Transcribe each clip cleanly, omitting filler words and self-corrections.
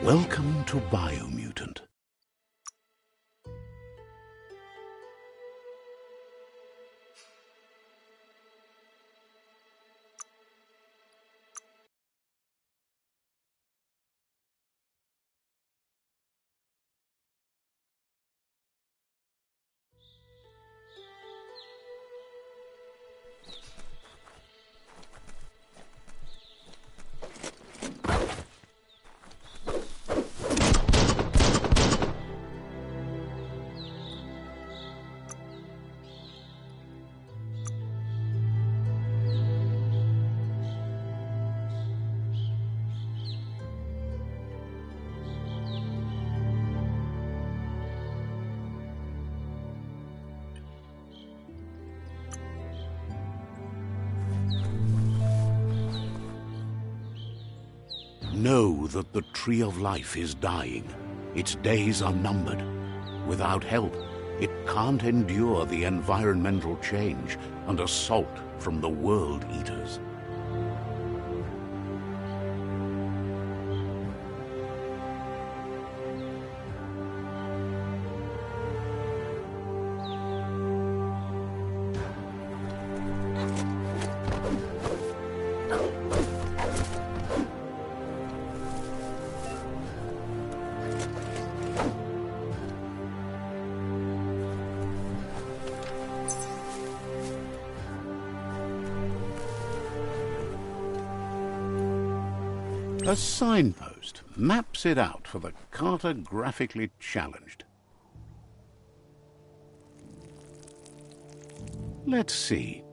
Welcome to Biomutant. Know that the Tree of Life is dying. Its days are numbered. Without help, it can't endure the environmental change and assault from the World Eaters. A signpost maps it out for the cartographically challenged. Let's see.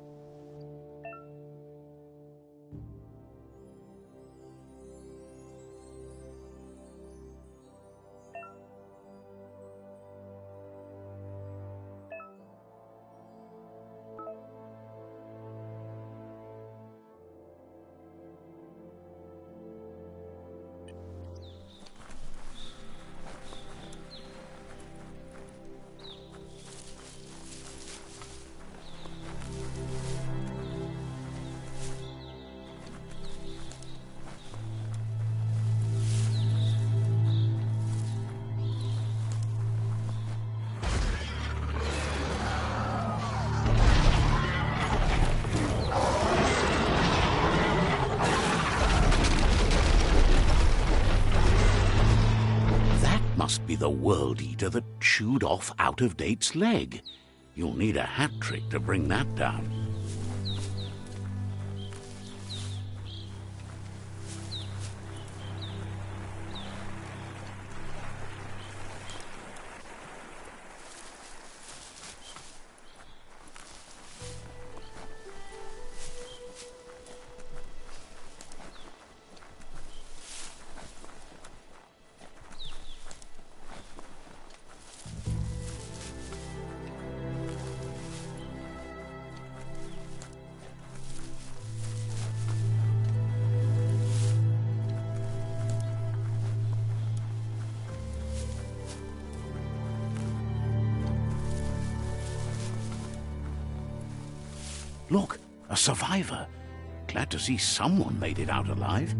Must be the World Eater that chewed off Out-of-Date's leg. You'll need a hat trick to bring that down. Look, a survivor. Glad to see someone made it out alive.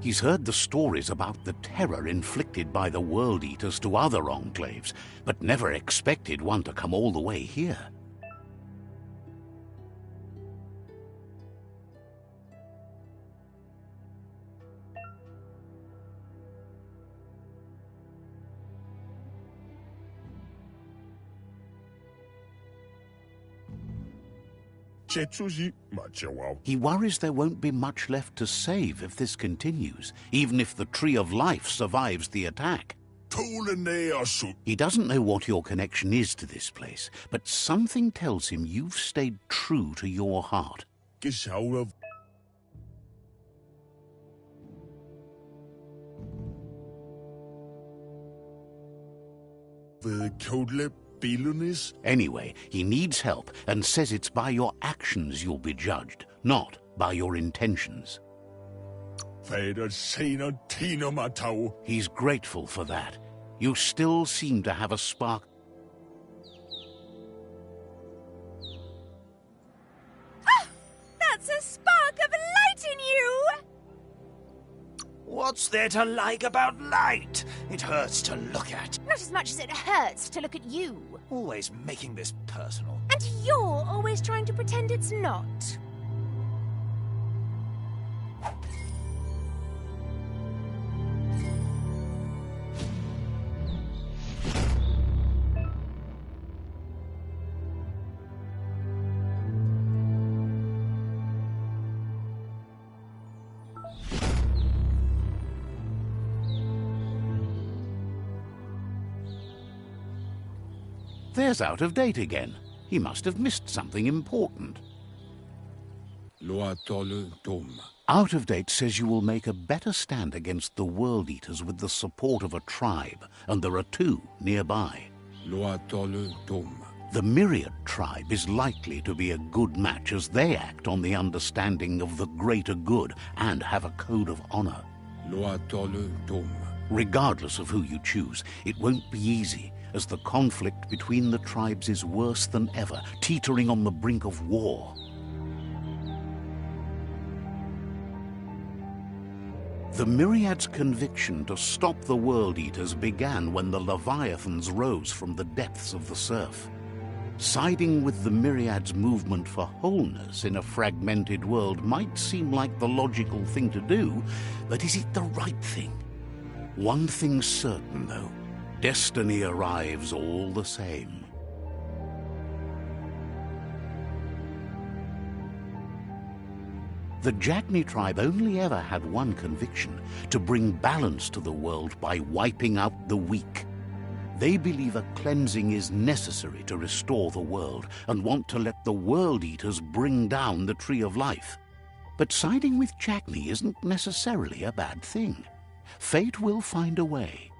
He's heard the stories about the terror inflicted by the World Eaters to other enclaves, but never expected one to come all the way here. He worries there won't be much left to save if this continues, even if the Tree of Life survives the attack. He doesn't know what your connection is to this place, but something tells him you've stayed true to your heart. Anyway, he needs help and says it's by your actions you'll be judged, not by your intentions. He's grateful for that. You still seem to have a spark. there to like about light? It hurts to look at. Not as much as it hurts to look at you. Always making this personal. And you're always trying to pretend it's not. There's Out of Date again. He must have missed something important. Out of Date says you will make a better stand against the World Eaters with the support of a tribe, and there are 2 nearby. The Myriad tribe is likely to be a good match as they act on the understanding of the greater good and have a code of honor. Regardless of who you choose, it won't be easy, as the conflict between the tribes is worse than ever, teetering on the brink of war. The Myriad's conviction to stop the World Eaters began when the Leviathans rose from the depths of the surf. Siding with the Myriad's movement for wholeness in a fragmented world might seem like the logical thing to do, but is it the right thing? One thing's certain, though. Destiny arrives all the same. The Jagni tribe only ever had one conviction: to bring balance to the world by wiping out the weak. They believe a cleansing is necessary to restore the world and want to let the World Eaters bring down the Tree of Life. But siding with Jagni isn't necessarily a bad thing. Fate will find a way.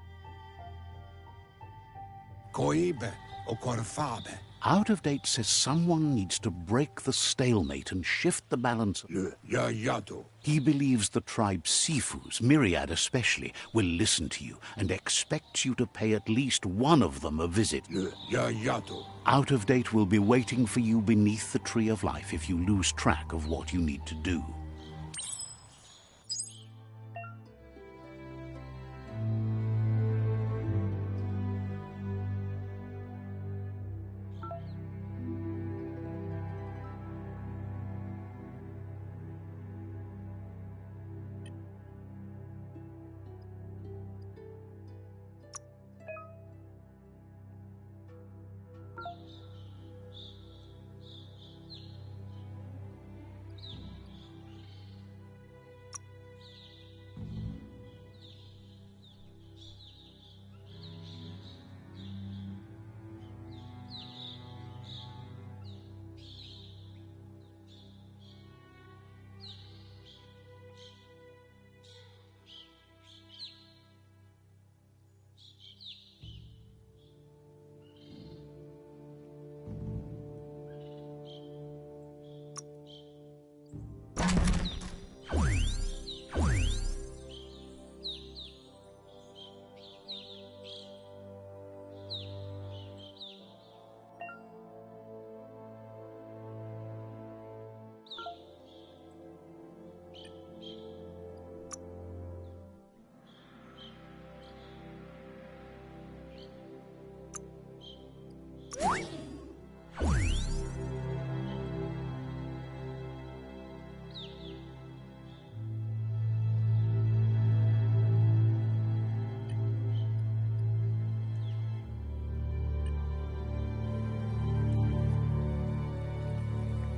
Out of Date says someone needs to break the stalemate and shift the balance. He believes the tribe Sifus, Myriad especially, will listen to you and expects you to pay at least one of them a visit. Out of Date will be waiting for you beneath the Tree of Life if you lose track of what you need to do.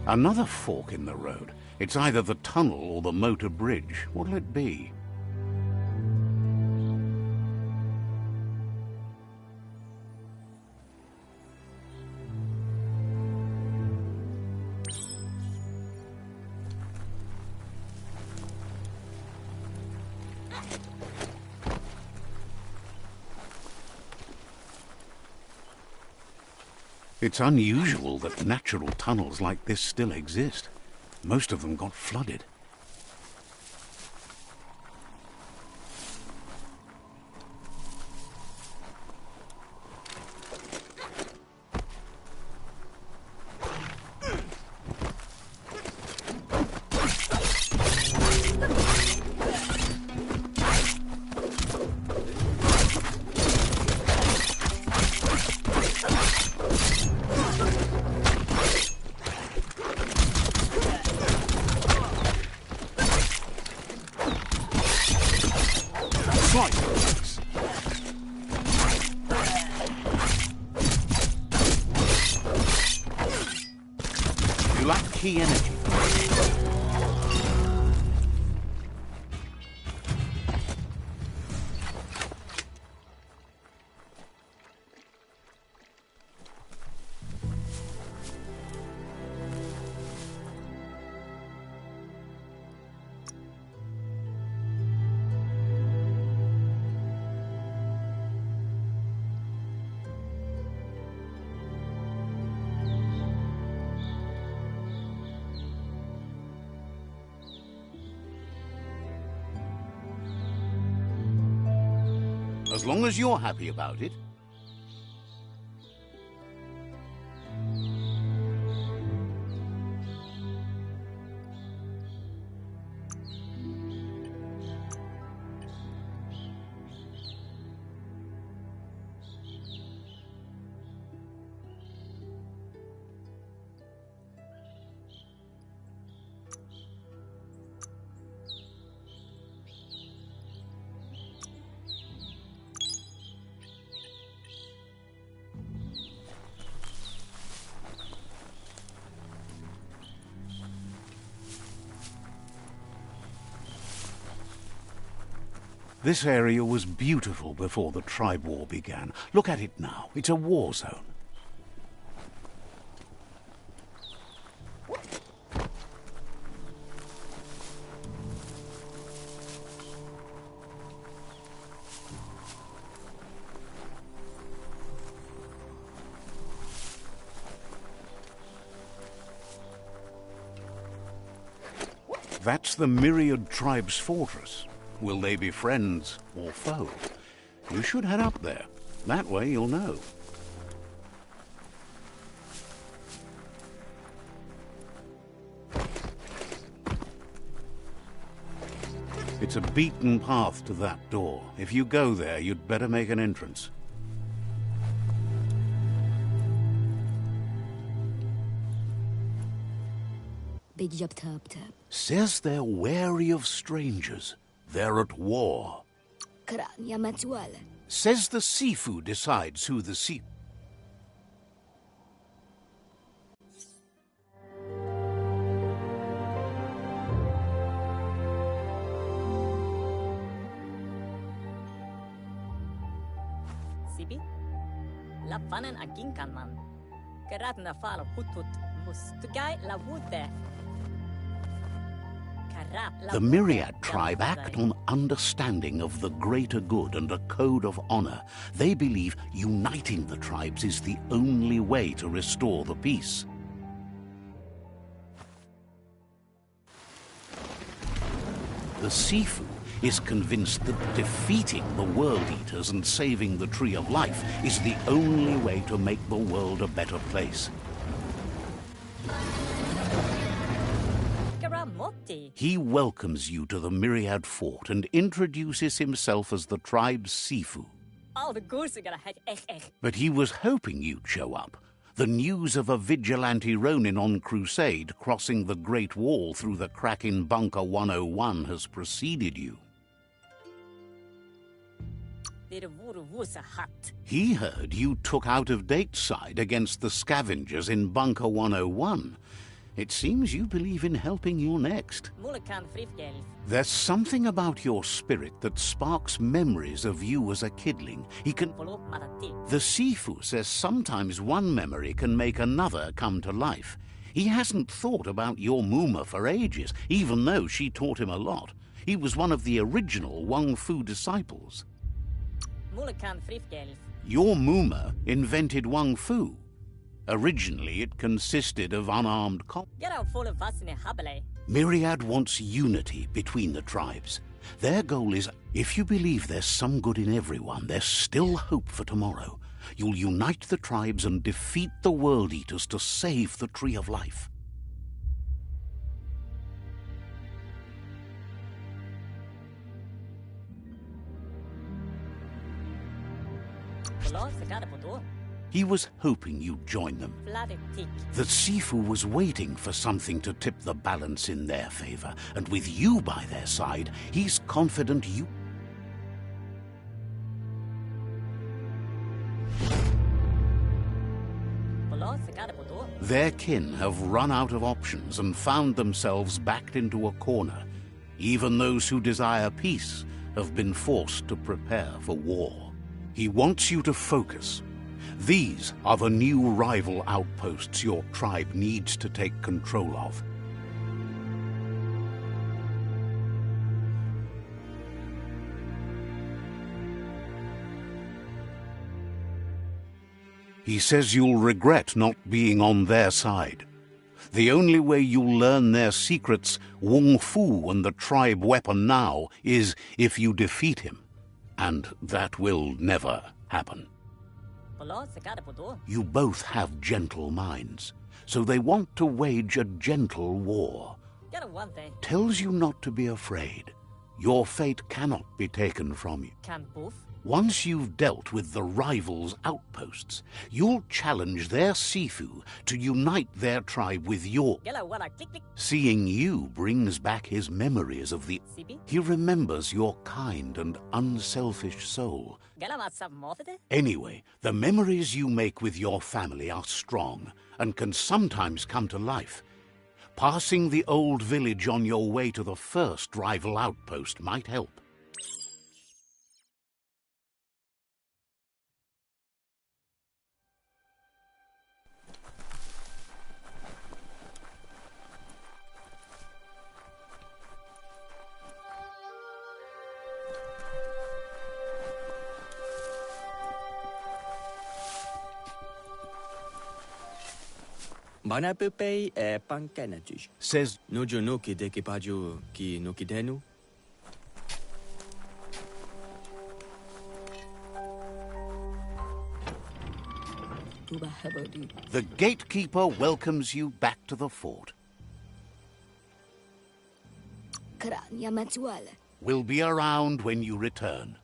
Another fork in the road. It's either the tunnel or the motor bridge. What'll it be? It's unusual that natural tunnels like this still exist. Most of them got flooded. You lack key energy. As long as you're happy about it. This area was beautiful before the tribe war began. Look at it now. It's a war zone. That's the Myriad Tribe's fortress. Will they be friends or foe? You should head up there. That way you'll know. It's a beaten path to that door. If you go there, you'd better make an entrance. Big job, tap. Says they're wary of strangers. They're at war. Says the Sifu decides who the sea... Sibi? La fanen aginkan man. Karatna falo putut mustugai la wude. The Myriad tribe act on understanding of the greater good and a code of honor. They believe uniting the tribes is the only way to restore the peace. The Sifu is convinced that defeating the World Eaters and saving the Tree of Life is the only way to make the world a better place. He welcomes you to the Myriad Fort and introduces himself as the tribe's Sifu. But he was hoping you'd show up. The news of a vigilante Ronin on crusade crossing the Great Wall through the crack in Bunker 101 has preceded you. He heard you took out-of-date side against the scavengers in Bunker 101. It seems you believe in helping your next. There's something about your spirit that sparks memories of you as a kidling. The Sifu says sometimes one memory can make another come to life. He hasn't thought about your Muma for ages, even though she taught him a lot. He was one of the original Wang Fu disciples. Your Muma invented Wang Fu. Originally, it consisted of unarmed Myriad wants unity between the tribes. Their goal is, if you believe there's some good in everyone, there's still hope for tomorrow. You'll unite the tribes and defeat the World Eaters to save the Tree of Life. He was hoping you'd join them. The Sifu was waiting for something to tip the balance in their favor, and with you by their side, he's confident you... Their kin have run out of options and found themselves backed into a corner. Even those who desire peace have been forced to prepare for war. He wants you to focus. These are the new rival outposts your tribe needs to take control of. He says you'll regret not being on their side. The only way you'll learn their secrets, Wung Fu and the tribe weapon now, is if you defeat him. And that will never happen. You both have gentle minds, so they want to wage a gentle war. Tells you not to be afraid. Your fate cannot be taken from you. Once you've dealt with the rivals' outposts, you'll challenge their Sifu to unite their tribe with yours. Seeing you brings back his memories of the... He remembers your kind and unselfish soul. Anyway, the memories you make with your family are strong and can sometimes come to life. Passing the old village on your way to the first rival outpost might help. Banapupei e pankenatush. Says Nojo no ki dekipajo ki no kidenu. the gatekeeper welcomes you back to the fort. We'll be around when you return.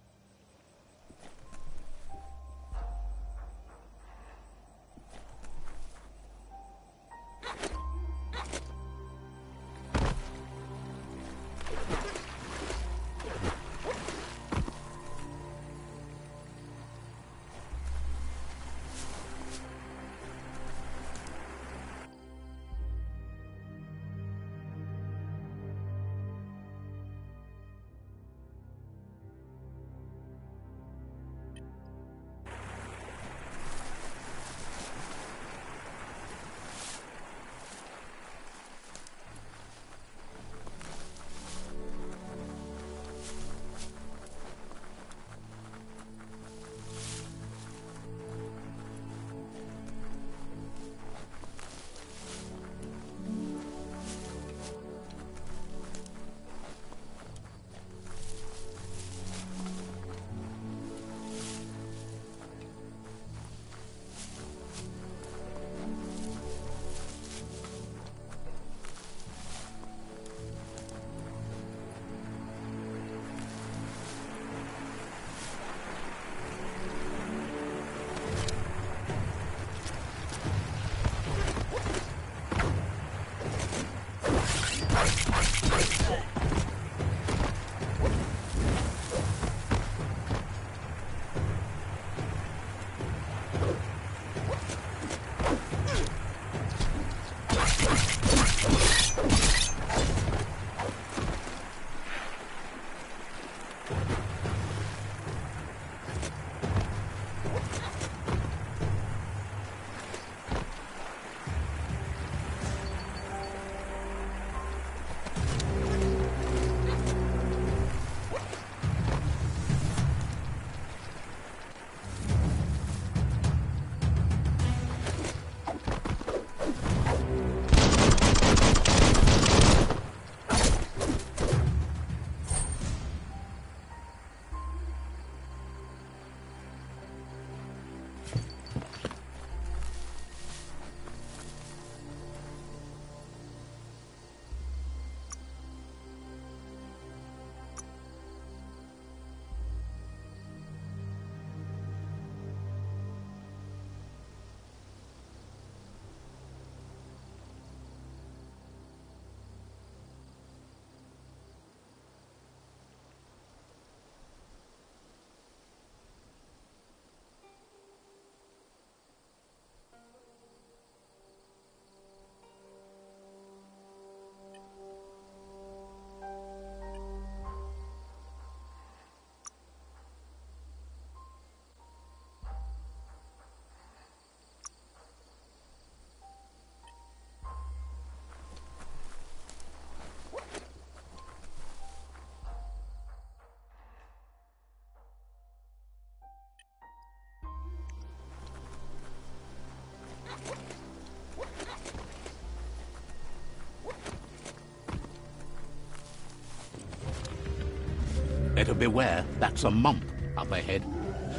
Better beware, that's a mump up ahead.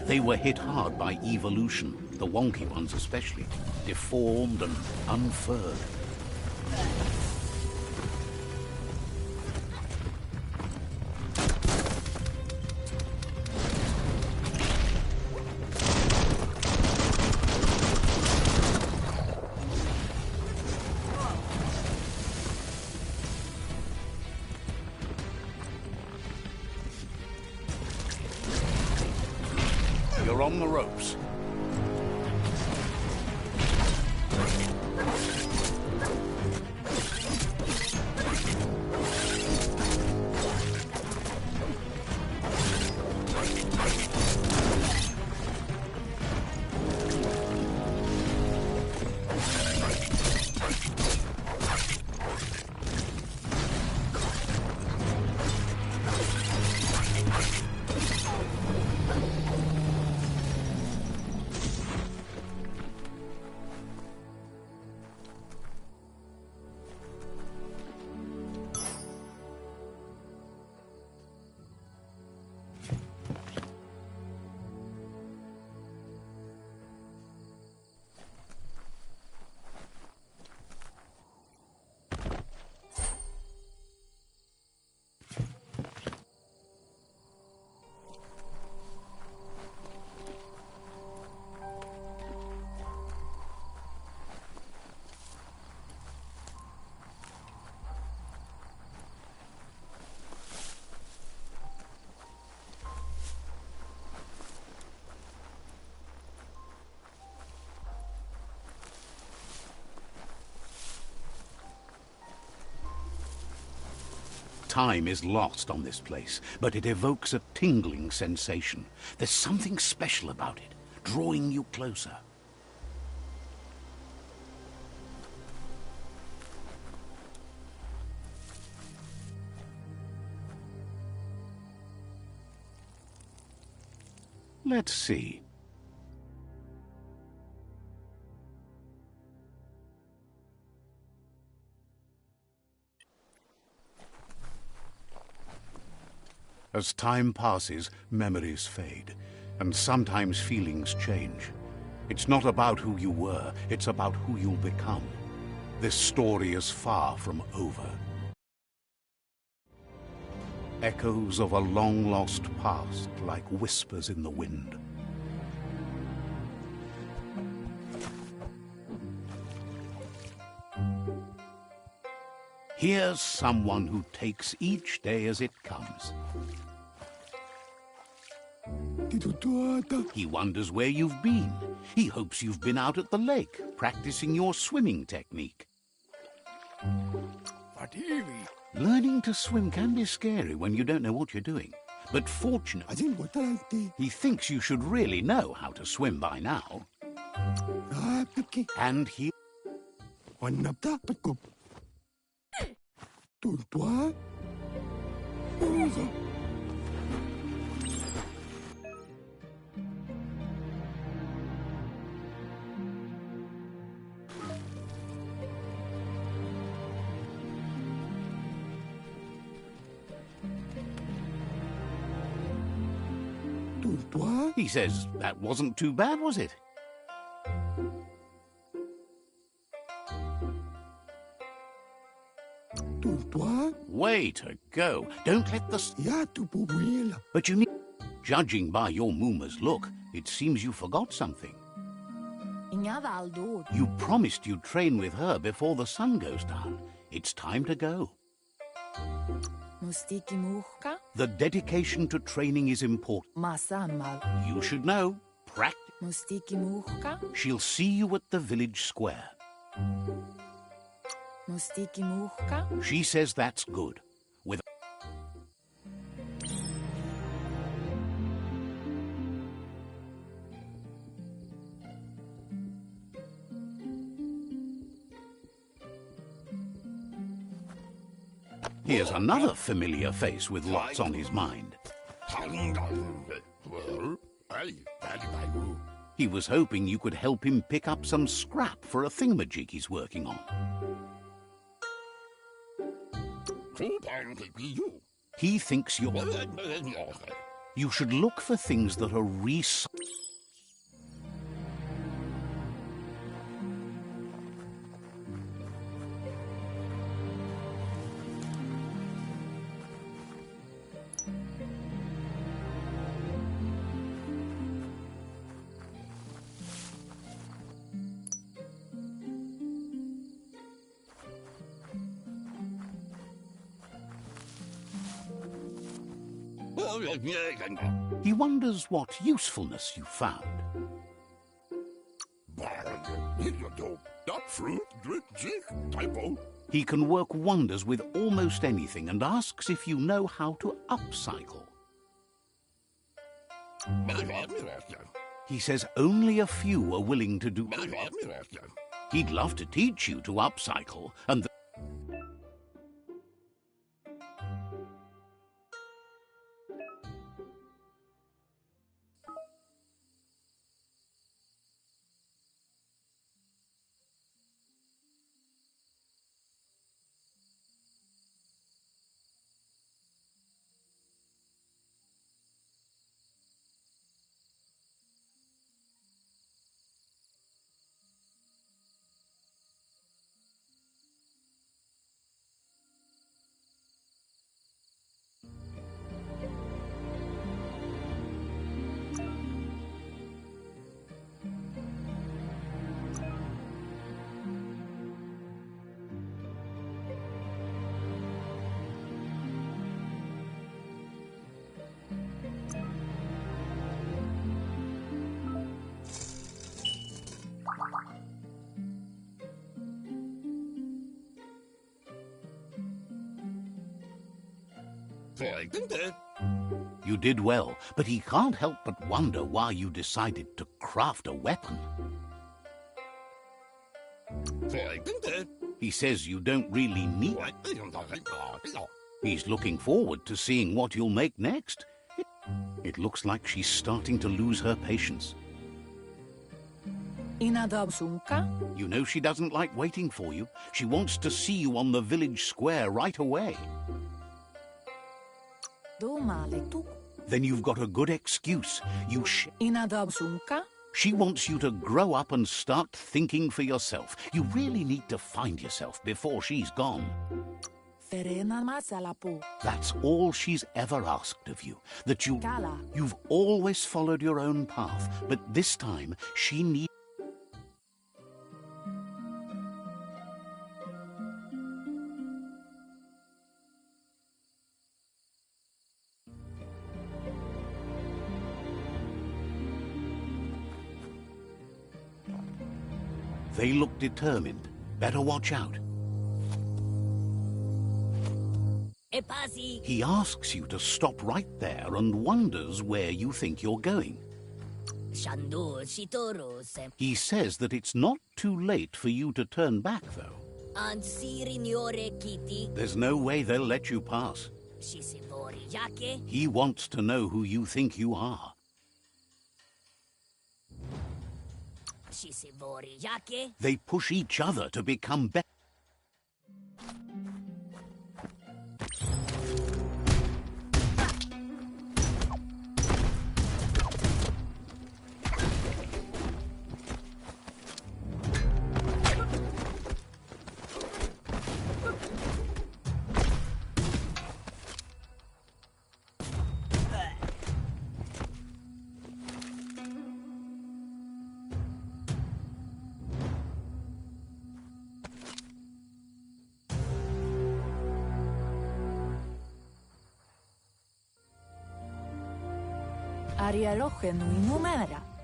They were hit hard by evolution, the wonky ones especially, deformed and unfurred. You're on the ropes. Time is lost on this place, but it evokes a tingling sensation. There's something special about it, drawing you closer. Let's see. As time passes, memories fade, and sometimes feelings change. It's not about who you were, it's about who you'll become. This story is far from over. Echoes of a long-lost past, like whispers in the wind. Here's someone who takes each day as it comes. He wonders where you've been. He hopes you've been out at the lake, practicing your swimming technique. Learning to swim can be scary when you don't know what you're doing. But fortunately, he thinks you should really know how to swim by now. And he... He says that wasn't too bad, was it? Way to go. Don't let the... But you need... Judging by your Mooma's look, it seems you forgot something. You promised you'd train with her before the sun goes down. It's time to go. The dedication to training is important. You should know. Practice. She'll see you at the village square. She says that's good. With Here's another familiar face with lots on his mind. He was hoping you could help him pick up some scrap for a thingamajig he's working on. He thinks you're... You should look for things that are He wonders what usefulness you found. He can work wonders with almost anything and asks if you know how to upcycle. He says only a few are willing to do. He'd love to teach you to upcycle, and you did well, but he can't help but wonder why you decided to craft a weapon. He says you don't really need it. He's looking forward to seeing what you'll make next. It looks like she's starting to lose her patience. You know she doesn't like waiting for you. She wants to see you on the village square right away. Then you've got a good excuse. She wants you to grow up and start thinking for yourself. You really need to find yourself before she's gone. That's all she's ever asked of you. That you've always followed your own path, but this time she needs... They look determined. Better watch out. He asks you to stop right there and wonders where you think you're going. He says that it's not too late for you to turn back, though. There's no way they'll let you pass. He wants to know who you think you are. They push each other to become better.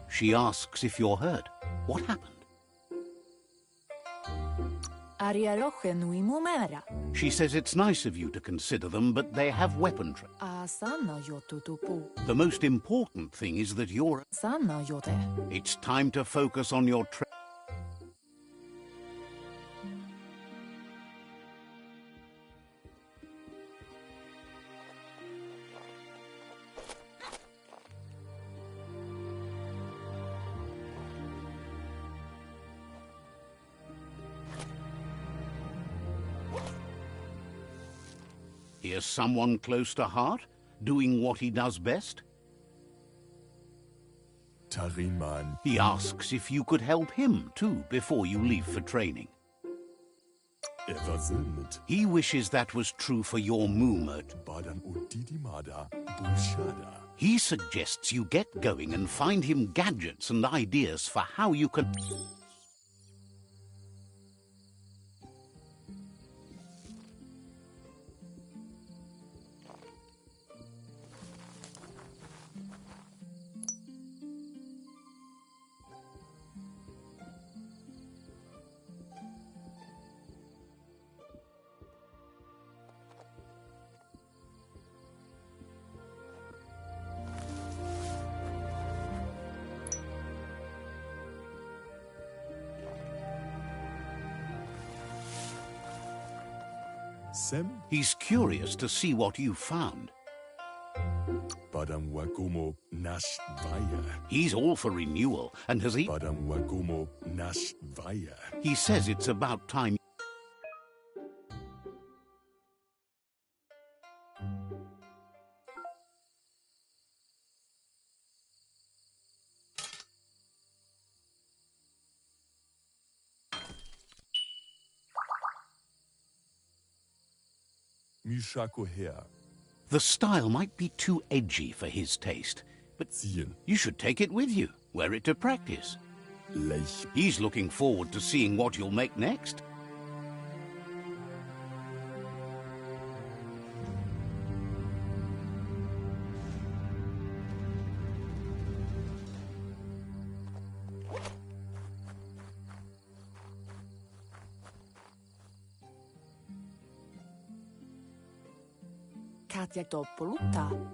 She asks if you're hurt. What happened? She says it's nice of you to consider them, but they have weaponry. The most important thing is that you're... It's time to focus on your... Here's someone close to heart, doing what he does best. Tariman. He asks if you could help him too before you leave for training. Eversund. He wishes that was true for your Muma. Badan Udidimada. Bushada. He suggests you get going and find him gadgets and ideas for how you can... Sem. He's curious to see what you found. Badam Wagomo Nash Vaya. He's all for renewal, and has he... Badam Wagomo Nash Vaya. He says it's about time... Mishako Hair. The style might be too edgy for his taste, but Ziehen. you should take it with you, wear it to practice. Lech. He's looking forward to seeing what you'll make next.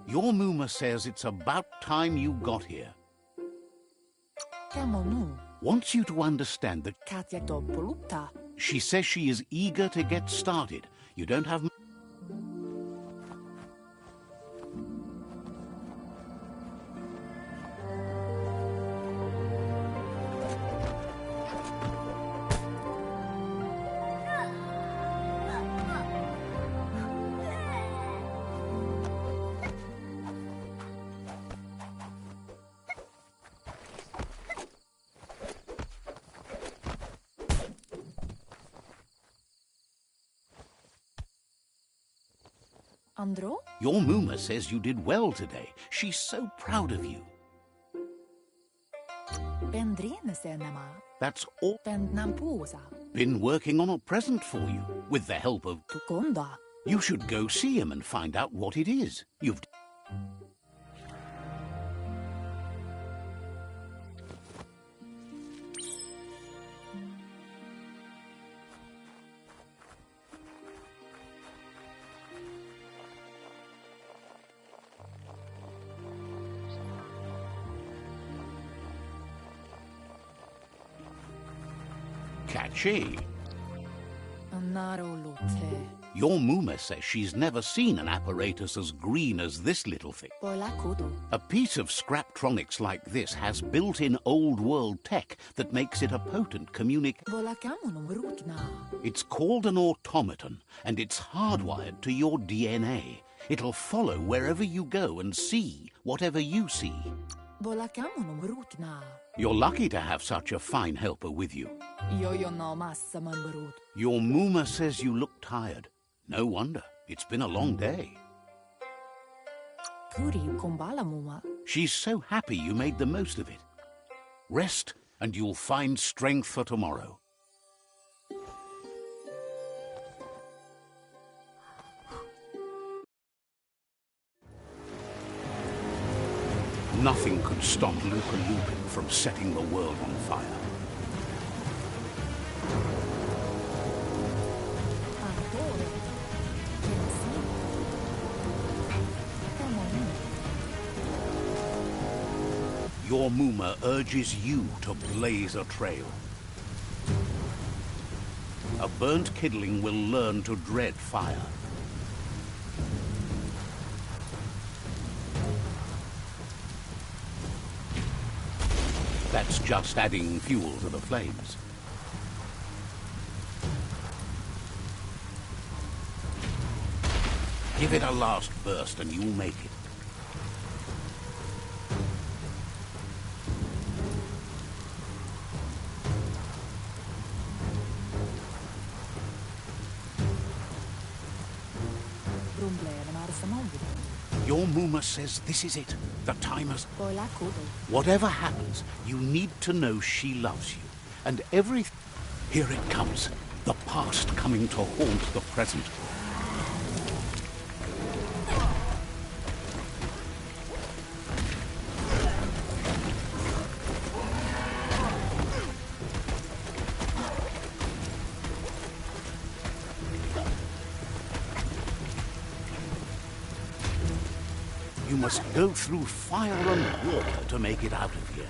Your Muma says it's about time you got here. Wants you to understand that she says she is eager to get started. You don't have... Andro? Your Muma says you did well today. She's so proud of you. That's all. Been working on a present for you, with the help of... You should go see him and find out what it is. You've... Catchy. Your Muma says she's never seen an apparatus as green as this little thing. A piece of Scraptronics like this has built-in old-world tech that makes it a potent It's called an automaton, and it's hardwired to your DNA. It'll follow wherever you go and see whatever you see. You're lucky to have such a fine helper with you. Your Muma says you look tired. No wonder. It's been a long day. She's so happy you made the most of it. Rest, and you'll find strength for tomorrow. Nothing could stop Luca Lupin from setting the world on fire. Your Muma urges you to blaze a trail. A burnt kidling will learn to dread fire. That's just adding fuel to the flames. Give it a last burst and you'll make it. Your Muma says this is it. The time has... Whatever happens, you need to know she loves you. And every... Here it comes. The past coming to haunt the present. You must go through fire and water to make it out of here.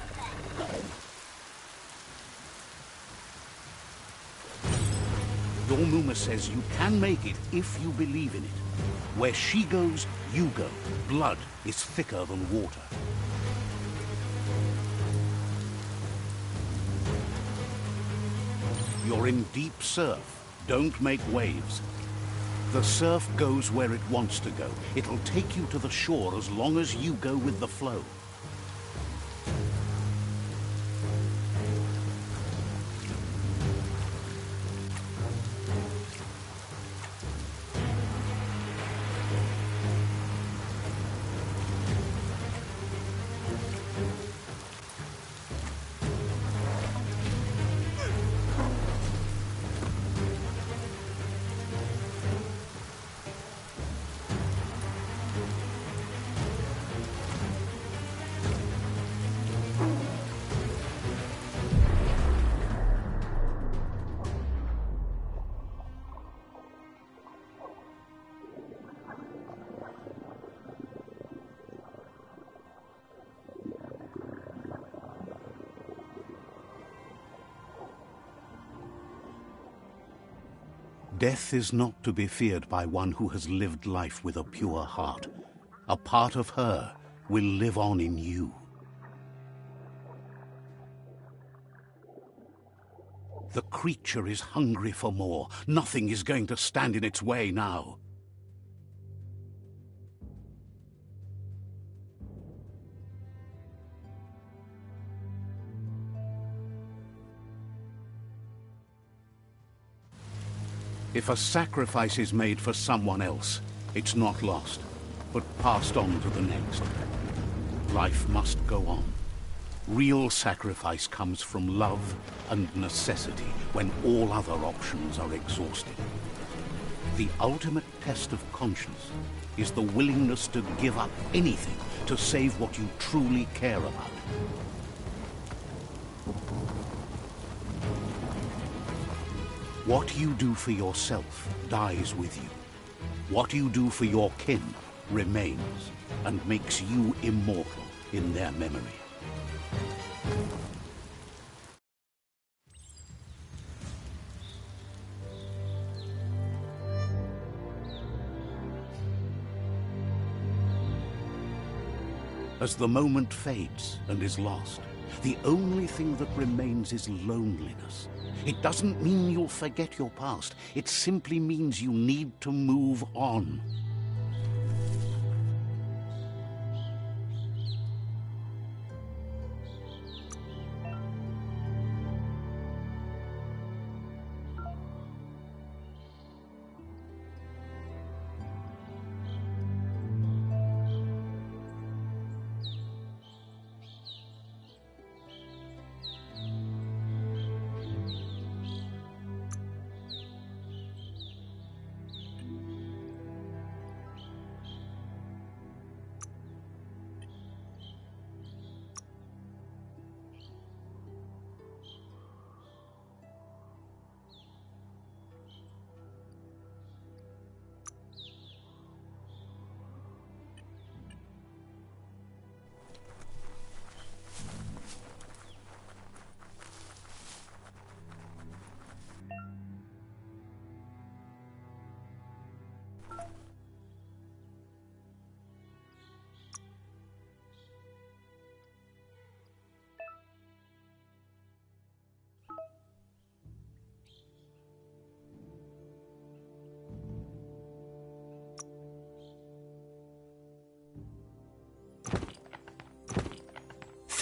Your Muma says you can make it if you believe in it. Where she goes, you go. Blood is thicker than water. You're in deep surf. Don't make waves. The surf goes where it wants to go. It'll take you to the shore as long as you go with the flow. Death is not to be feared by one who has lived life with a pure heart. A part of her will live on in you. The creature is hungry for more. Nothing is going to stand in its way now. If a sacrifice is made for someone else, it's not lost, but passed on to the next. Life must go on. Real sacrifice comes from love and necessity when all other options are exhausted. The ultimate test of conscience is the willingness to give up anything to save what you truly care about. What you do for yourself dies with you. What you do for your kin remains and makes you immortal in their memory. As the moment fades and is lost, the only thing that remains is loneliness. It doesn't mean you'll forget your past. It simply means you need to move on.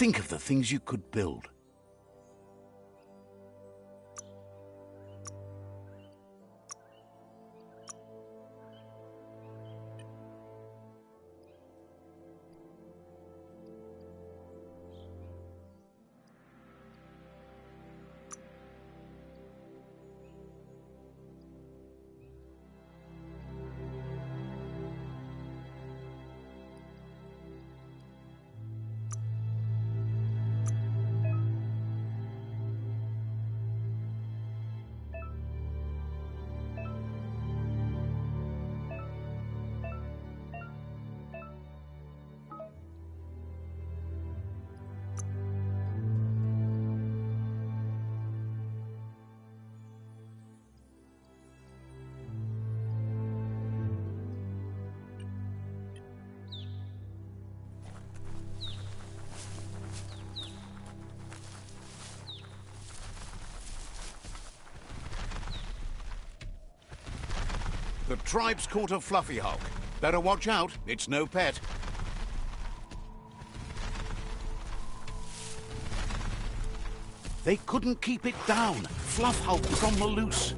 Think of the things you could build. The tribe's caught a fluffy hulk. Better watch out, it's no pet. They couldn't keep it down. Fluff hulk was on the loose.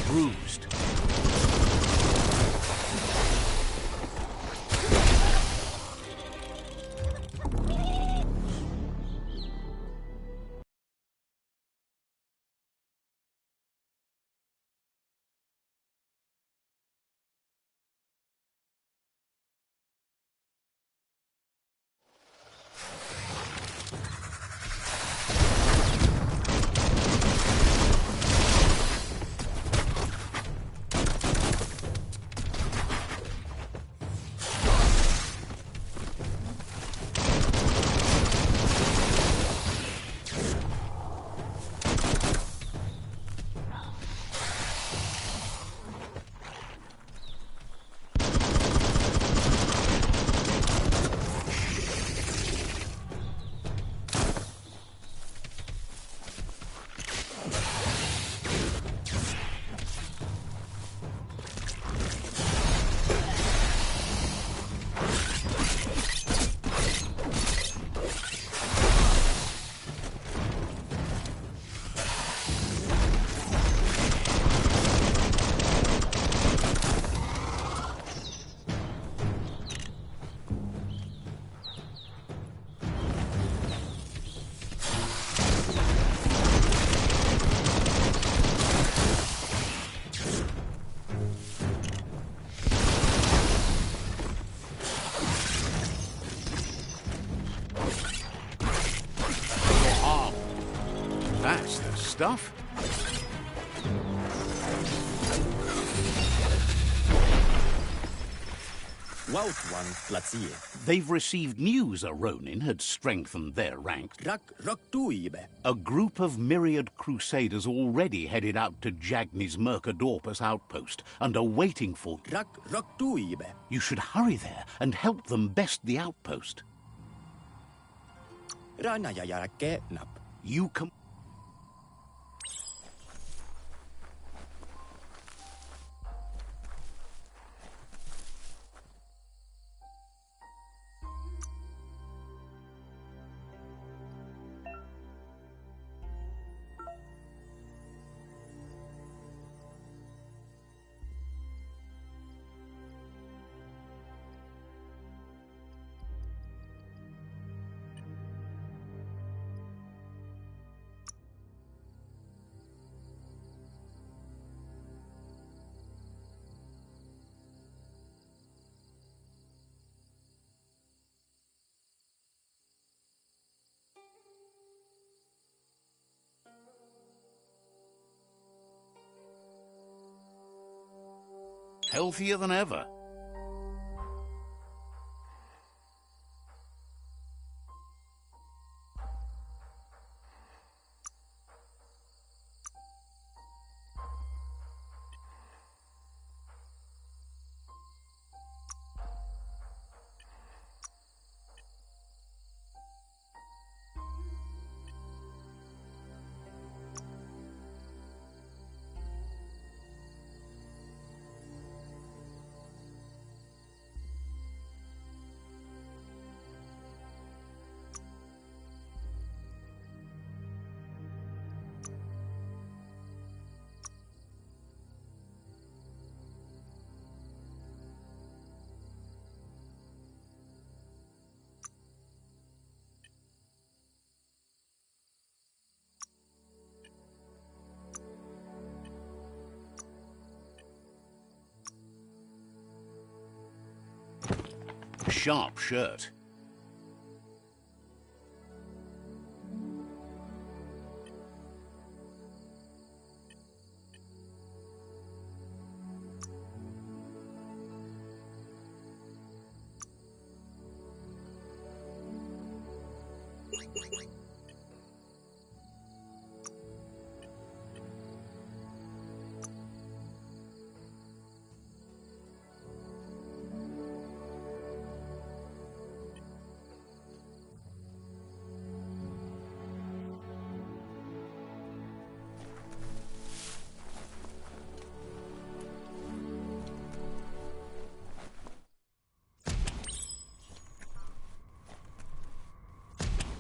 Bruised. That's the stuff. Wout one platsier. They've received news a Ronin had strengthened their ranks. A group of myriad crusaders already headed out to Jagni's Mercadorpus outpost and are waiting for you. You should hurry there and help them best the outpost. You can... Healthier than ever. sharp shirt.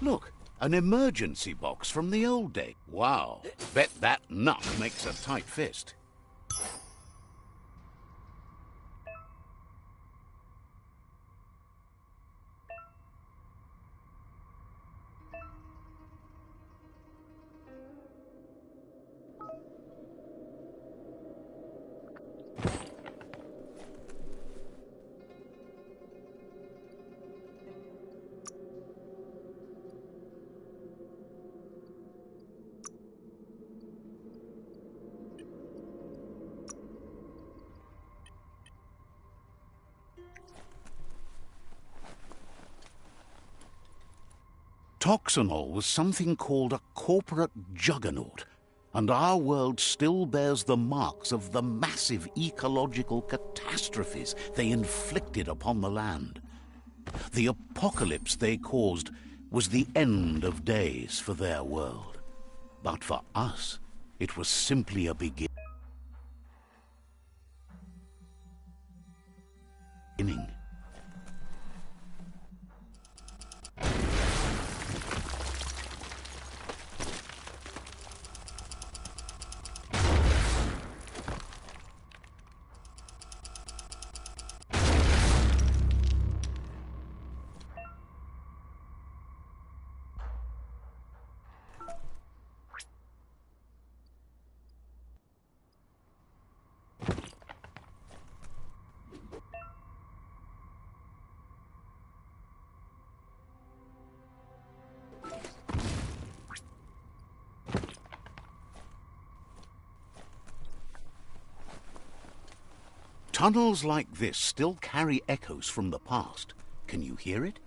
Look, an emergency box from the old day. Wow, bet that nut makes a tight fist. Toxanol was something called a corporate juggernaut, and our world still bears the marks of the massive ecological catastrophes they inflicted upon the land. The apocalypse they caused was the end of days for their world. But for us, it was simply a beginning. Tunnels like this still carry echoes from the past. Can you hear it?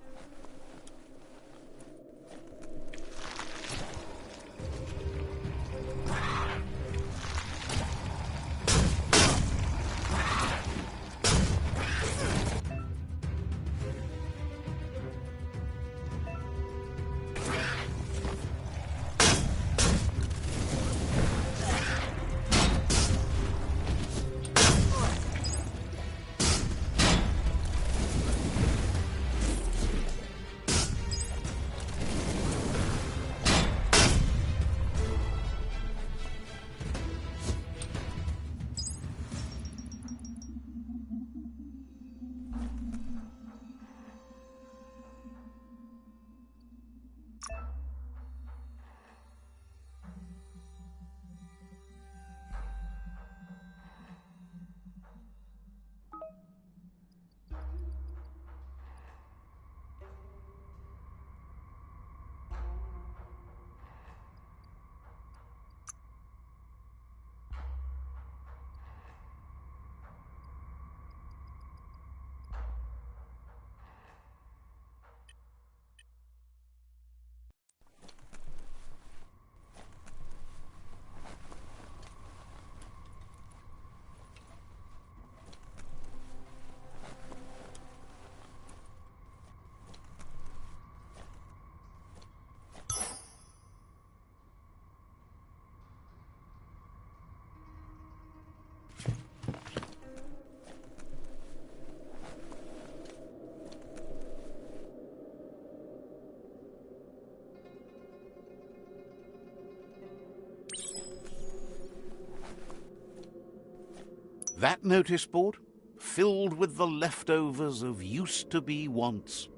That notice board, filled with the leftovers of used-to-be wants.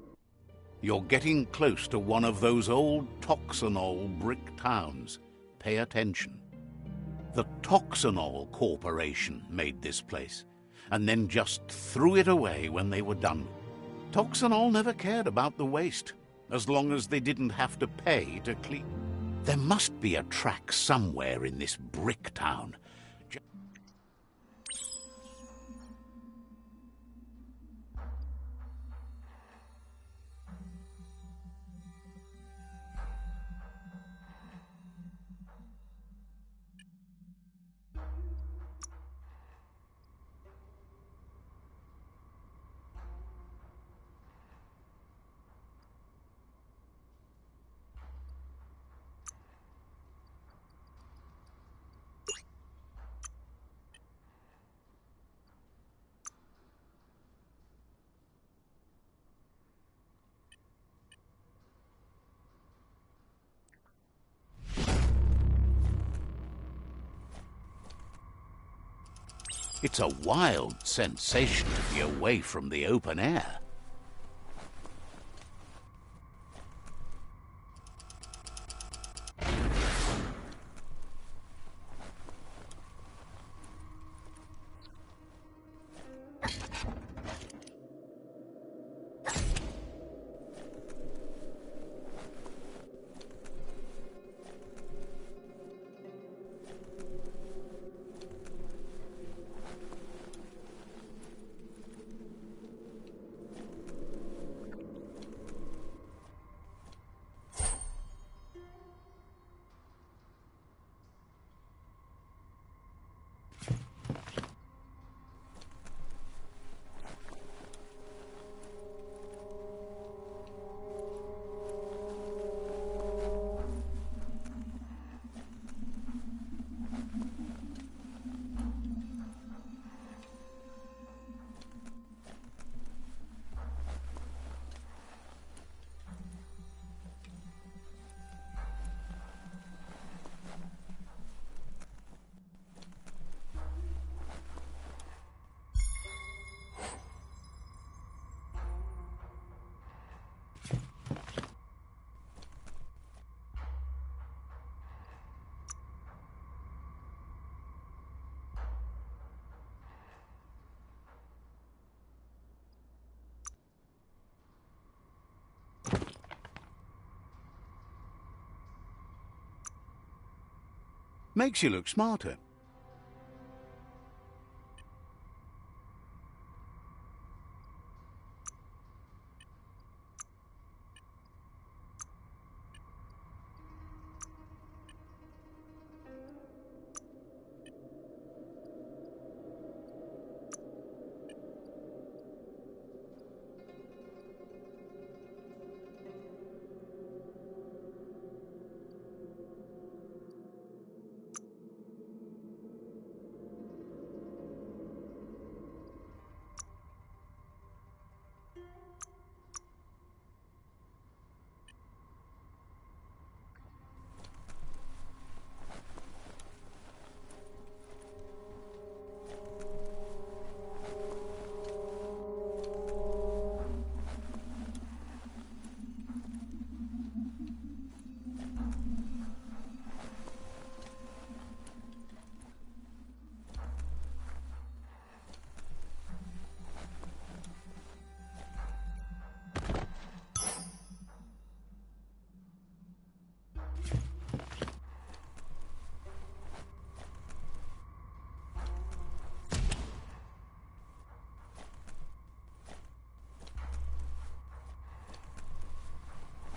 You're getting close to one of those old Toxanol brick towns. Pay attention. The Toxanol Corporation made this place, and then just threw it away when they were done. Toxanol never cared about the waste, as long as they didn't have to pay to clean. There must be a track somewhere in this brick town. It's a wild sensation to be away from the open air. Makes you look smarter.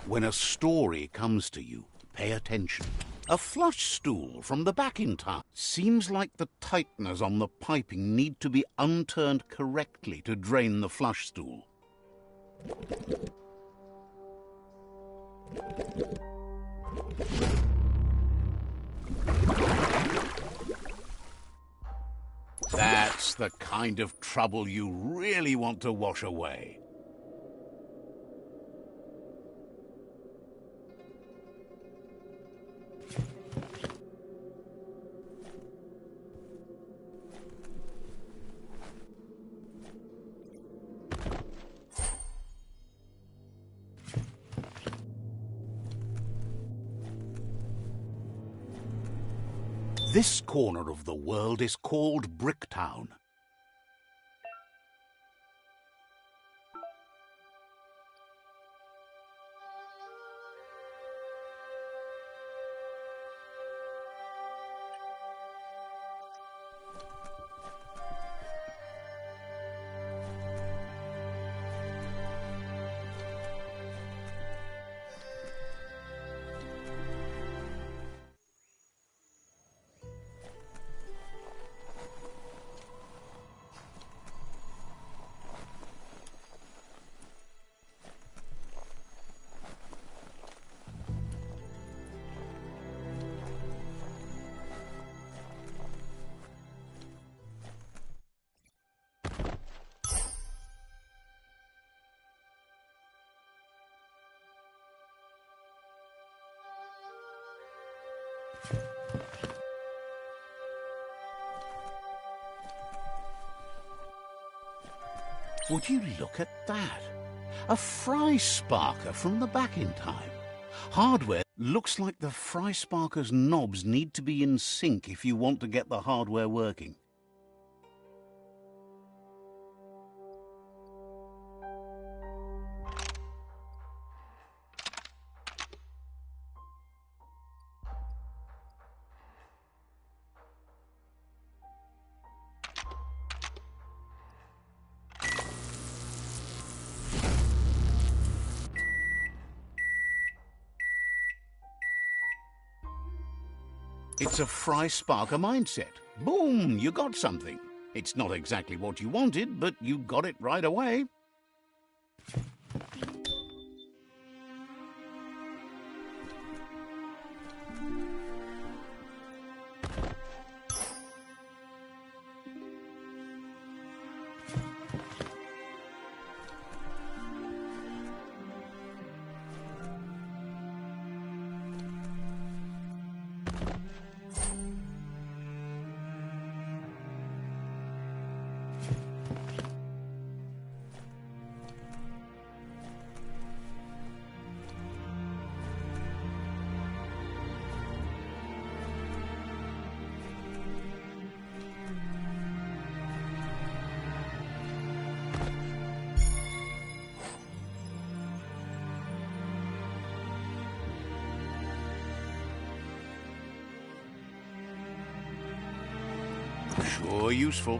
When a story comes to you, pay attention. A flush stool from the back in town. Seems like the tighteners on the piping need to be unturned correctly to drain the flush stool. That's the kind of trouble you really want to wash away. This corner of the world is called Bricktown. Would you look at that? A fry sparker from the back in time. Hardware looks like the fry sparker's knobs need to be in sync if you want to get the hardware working. It's a fry sparker mindset. Boom, you got something. It's not exactly what you wanted, but you got it right away. Sure useful.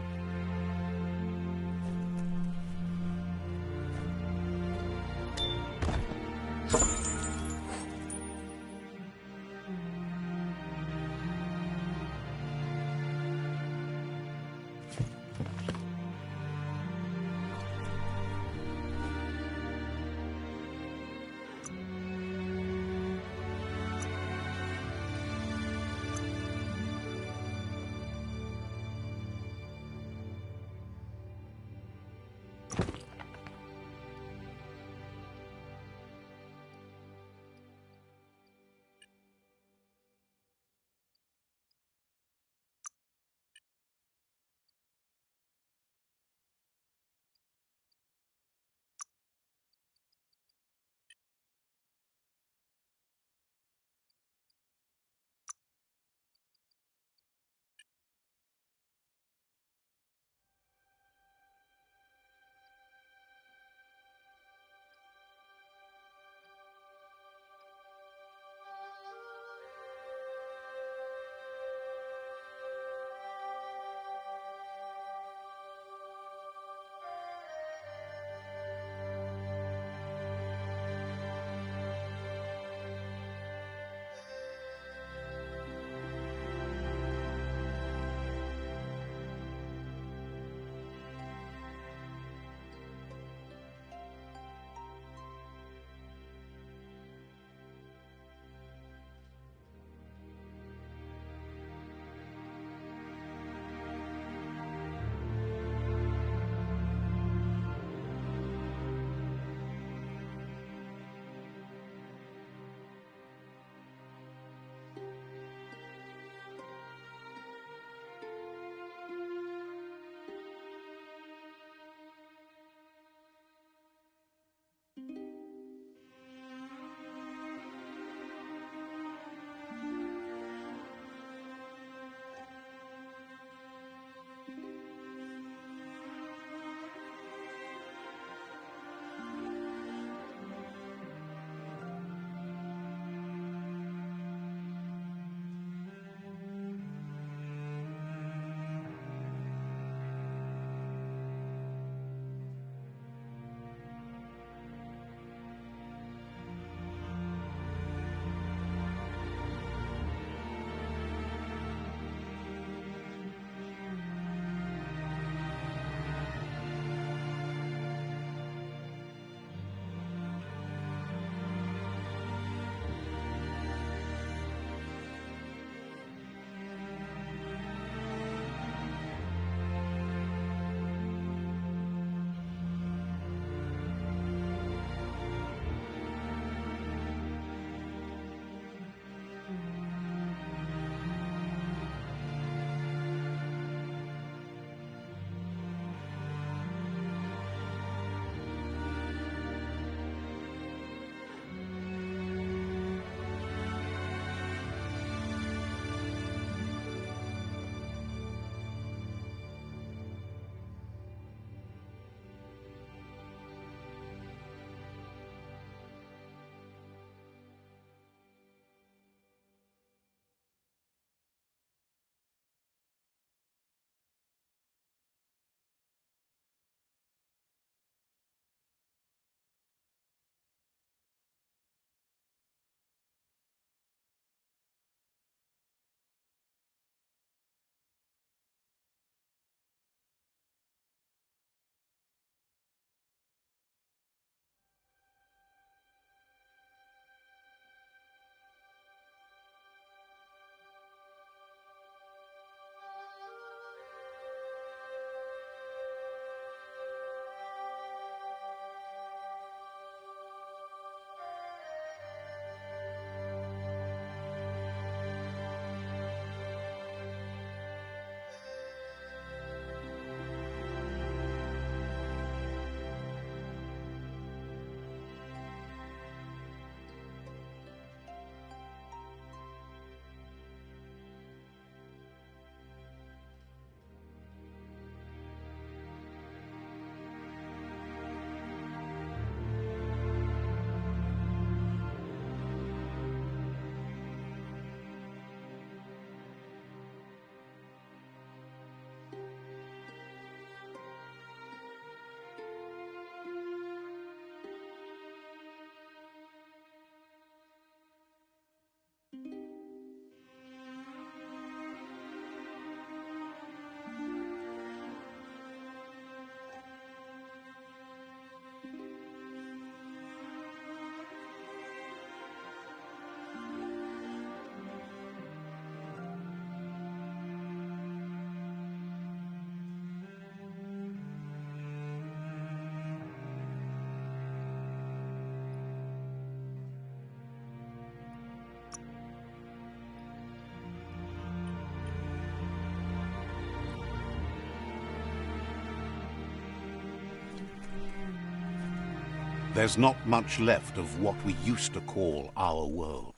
There's not much left of what we used to call our world.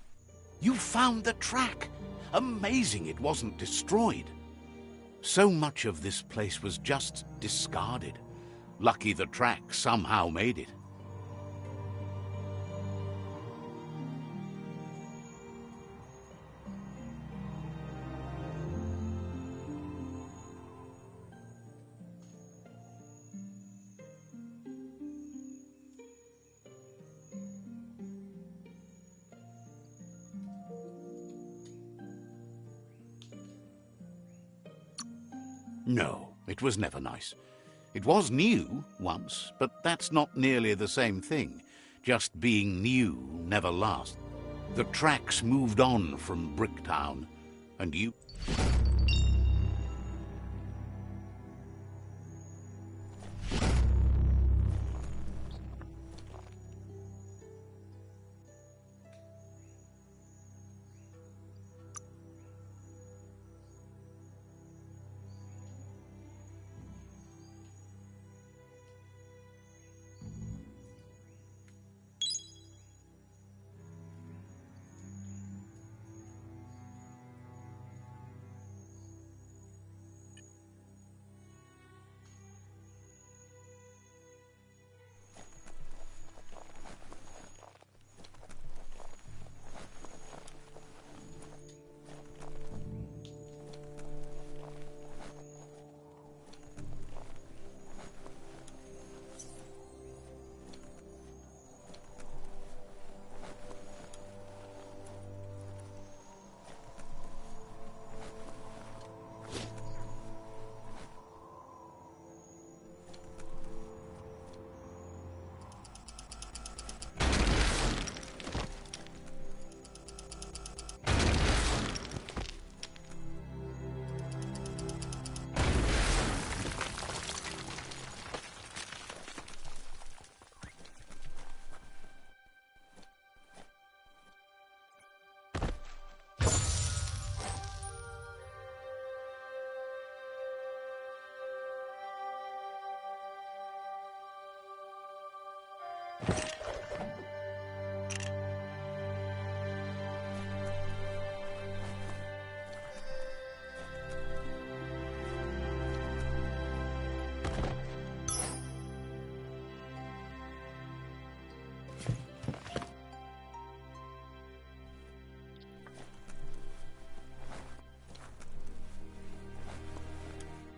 You found the track! Amazing it wasn't destroyed. So much of this place was just discarded. Lucky the track somehow made it. No, it was never nice. It was new once, but that's not nearly the same thing. Just being new never lasts. The tracks moved on from Bricktown, and you...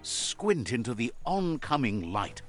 Squint into the oncoming light.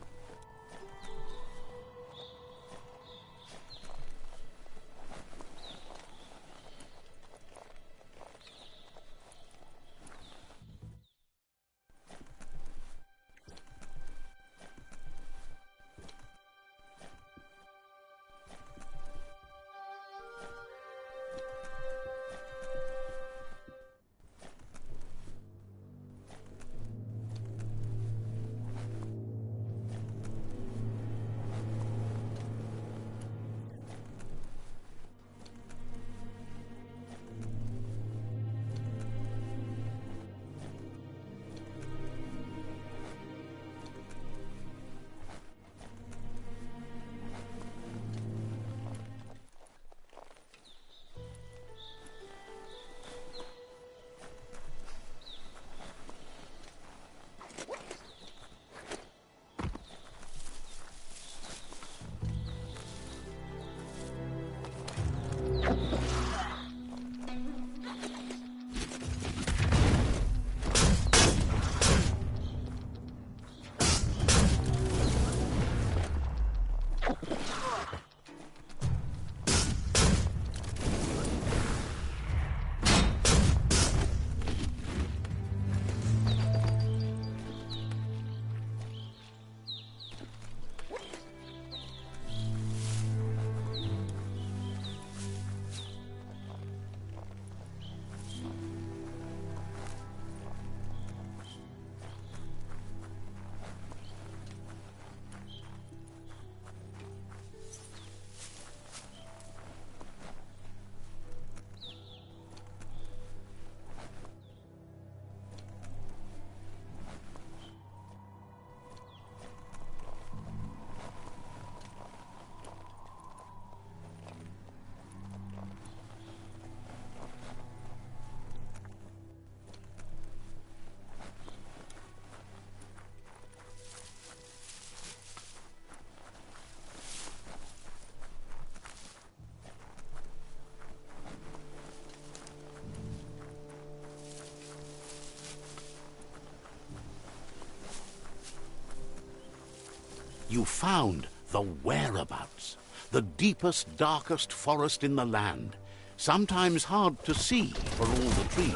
You found the whereabouts, the deepest, darkest forest in the land, sometimes hard to see for all the trees.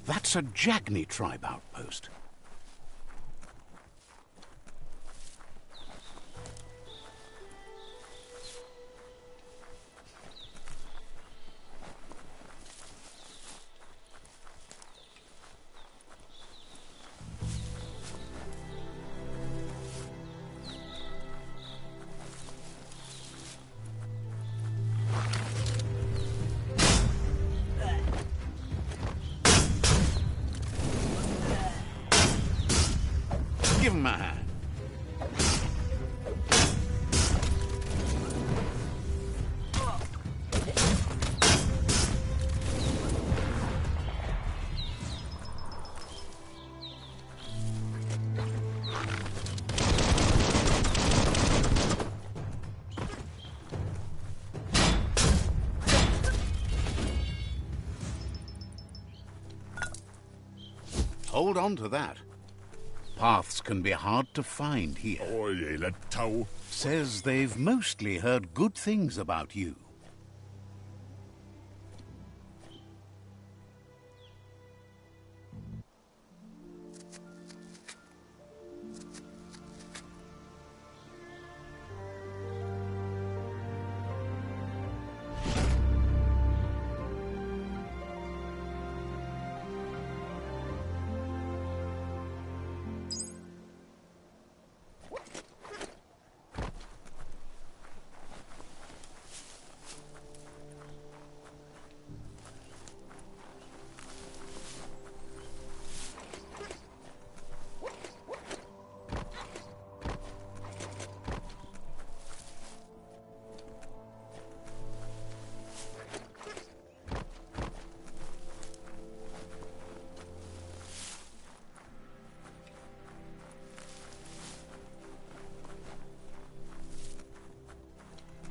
That's a Jagni tribe outpost. Give him a hand. Hold on to that. Paths can be hard to find here. Oye, la tau. Says they've mostly heard good things about you.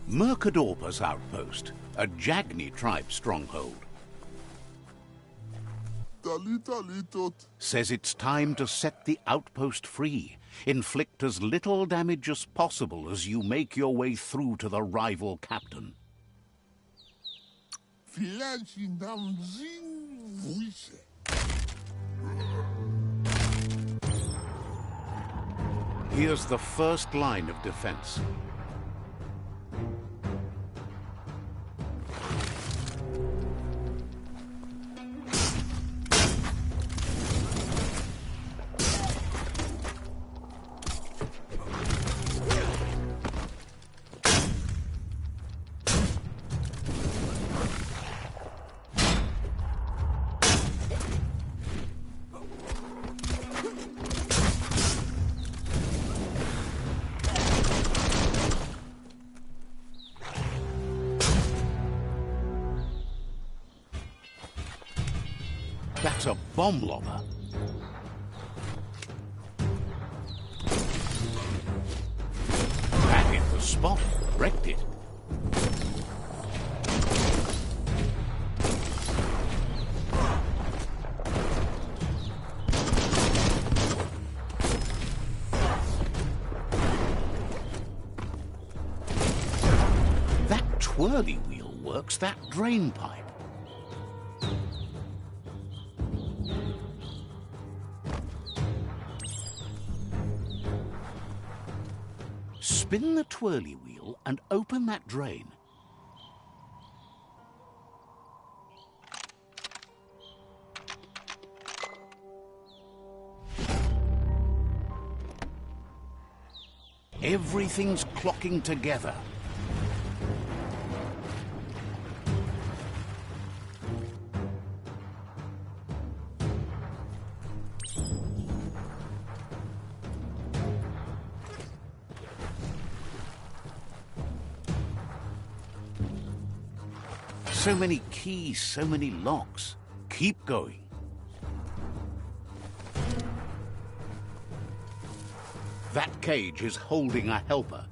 Mercadorpa's outpost, a Jagni tribe stronghold. Says it's time to set the outpost free. Inflict as little damage as possible as you make your way through to the rival captain. Here's the first line of defense. That's a bomb lobber. That hit the spot, wrecked it. That twirly wheel works that drain pipe. Spin the twirly wheel and open that drain. Everything's clocking together. So many keys, so many locks. Keep going. That cage is holding a helper.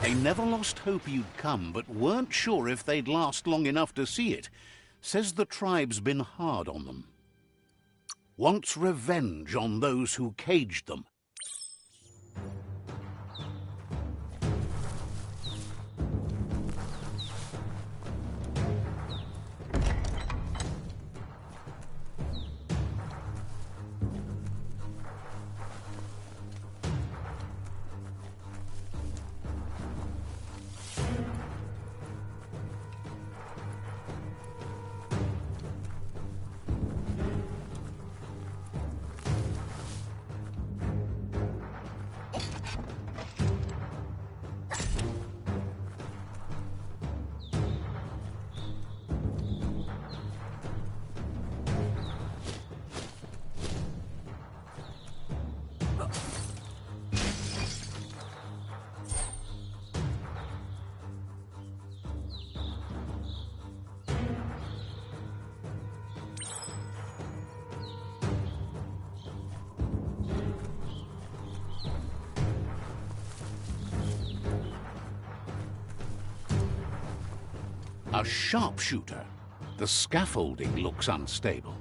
They never lost hope you'd come, but weren't sure if they'd last long enough to see it. Says the tribe's been hard on them. Wants revenge on those who caged them. A sharpshooter. The scaffolding looks unstable.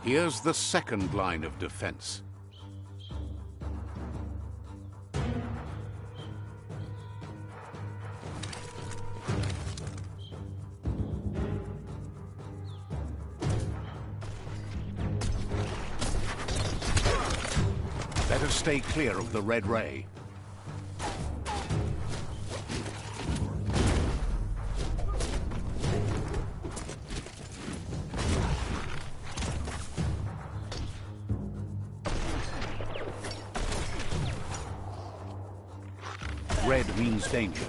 Here's the second line of defense. Better stay clear of the red ray. Red means danger.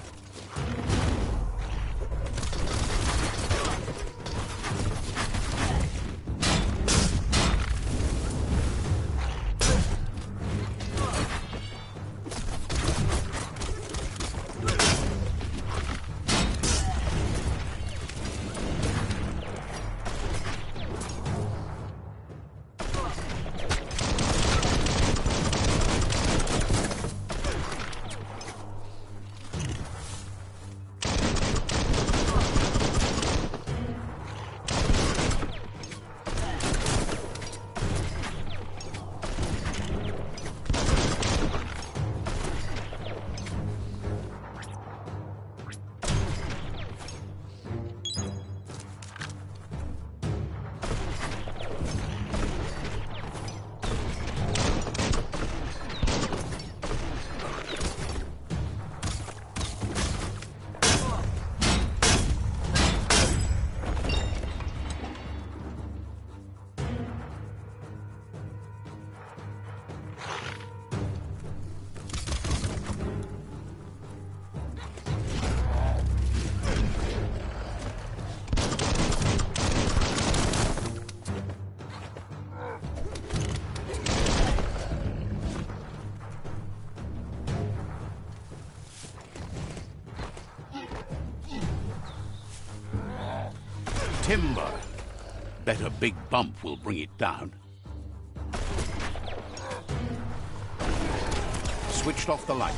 Timber. Bet a big bump will bring it down. Switched off the light.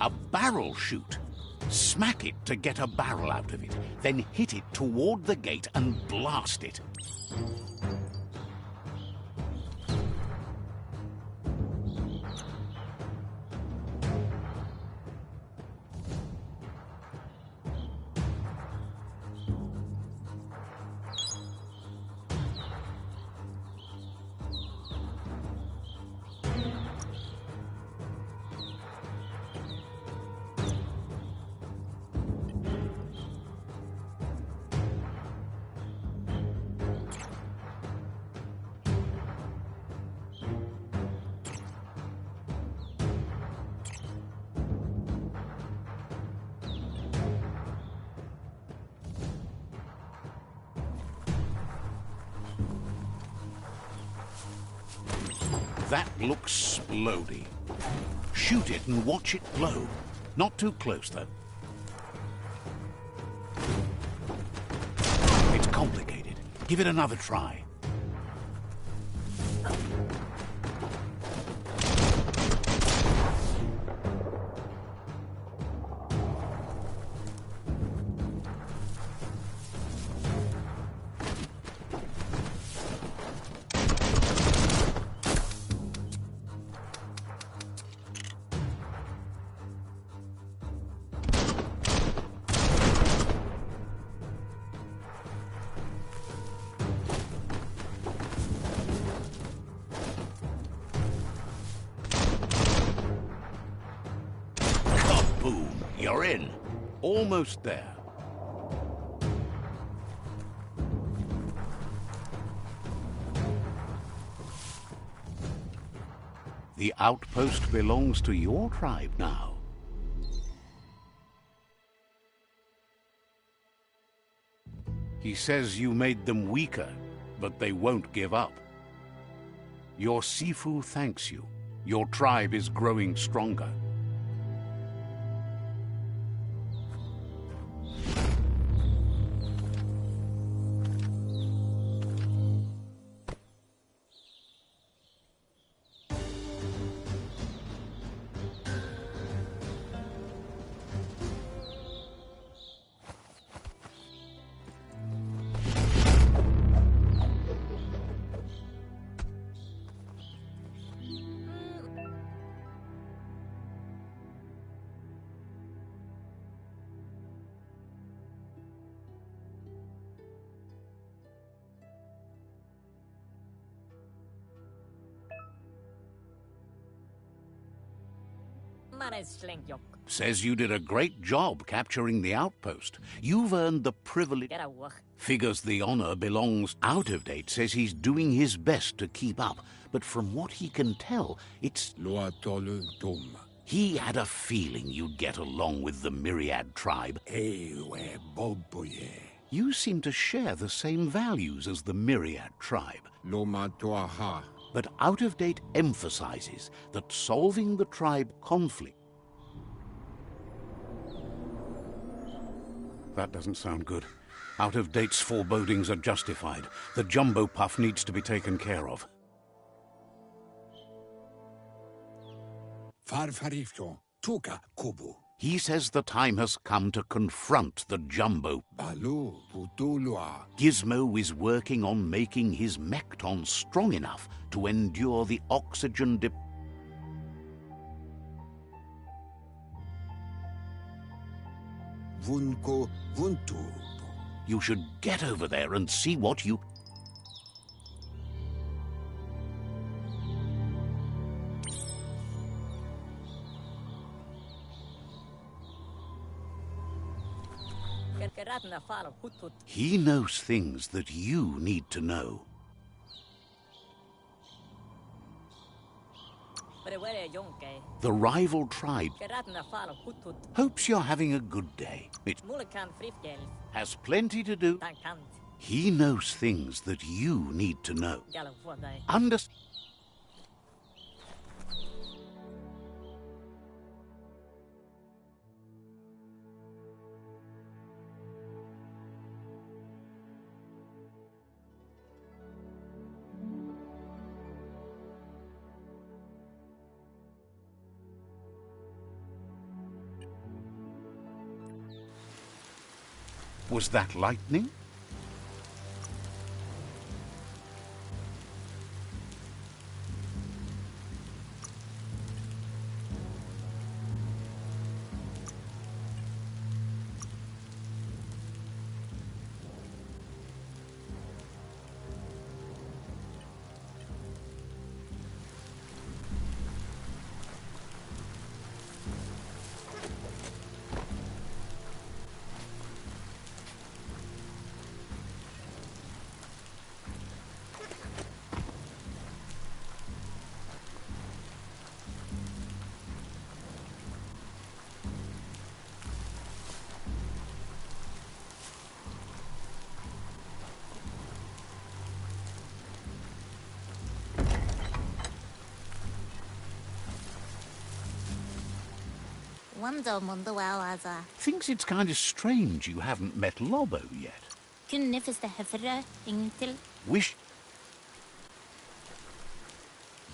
A barrel chute. Smack it to get a barrel out of it, then hit it toward the gate and blast it. That looks splody. Shoot it and watch it blow. Not too close, though. It's complicated. Give it another try. Boom, you're in. Almost there. The outpost belongs to your tribe now. He says you made them weaker, but they won't give up. Your Sifu thanks you. Your tribe is growing stronger. Says you did a great job capturing the outpost. You've earned the privilege. Figures the honor belongs. Out of Date says he's doing his best to keep up, but from what he can tell, it's... He had a feeling you'd get along with the Myriad tribe. You seem to share the same values as the Myriad tribe. But Out of Date emphasizes that solving the tribe conflict... That doesn't sound good. Out of Date's forebodings are justified. The jumbo puff needs to be taken care of. He says the time has come to confront the jumbo. Gizmo is working on making his Mekton strong enough to endure the oxygen dip. You should get over there and see what you... He knows things that you need to know. The rival tribe hopes you're having a good day. It has plenty to do. He knows things that you need to know. Understand? Was that lightning? Wonder mundo wawaza. Thinks it's kind of strange you haven't met Lobo yet. Kunne första hefra ingenting. Wish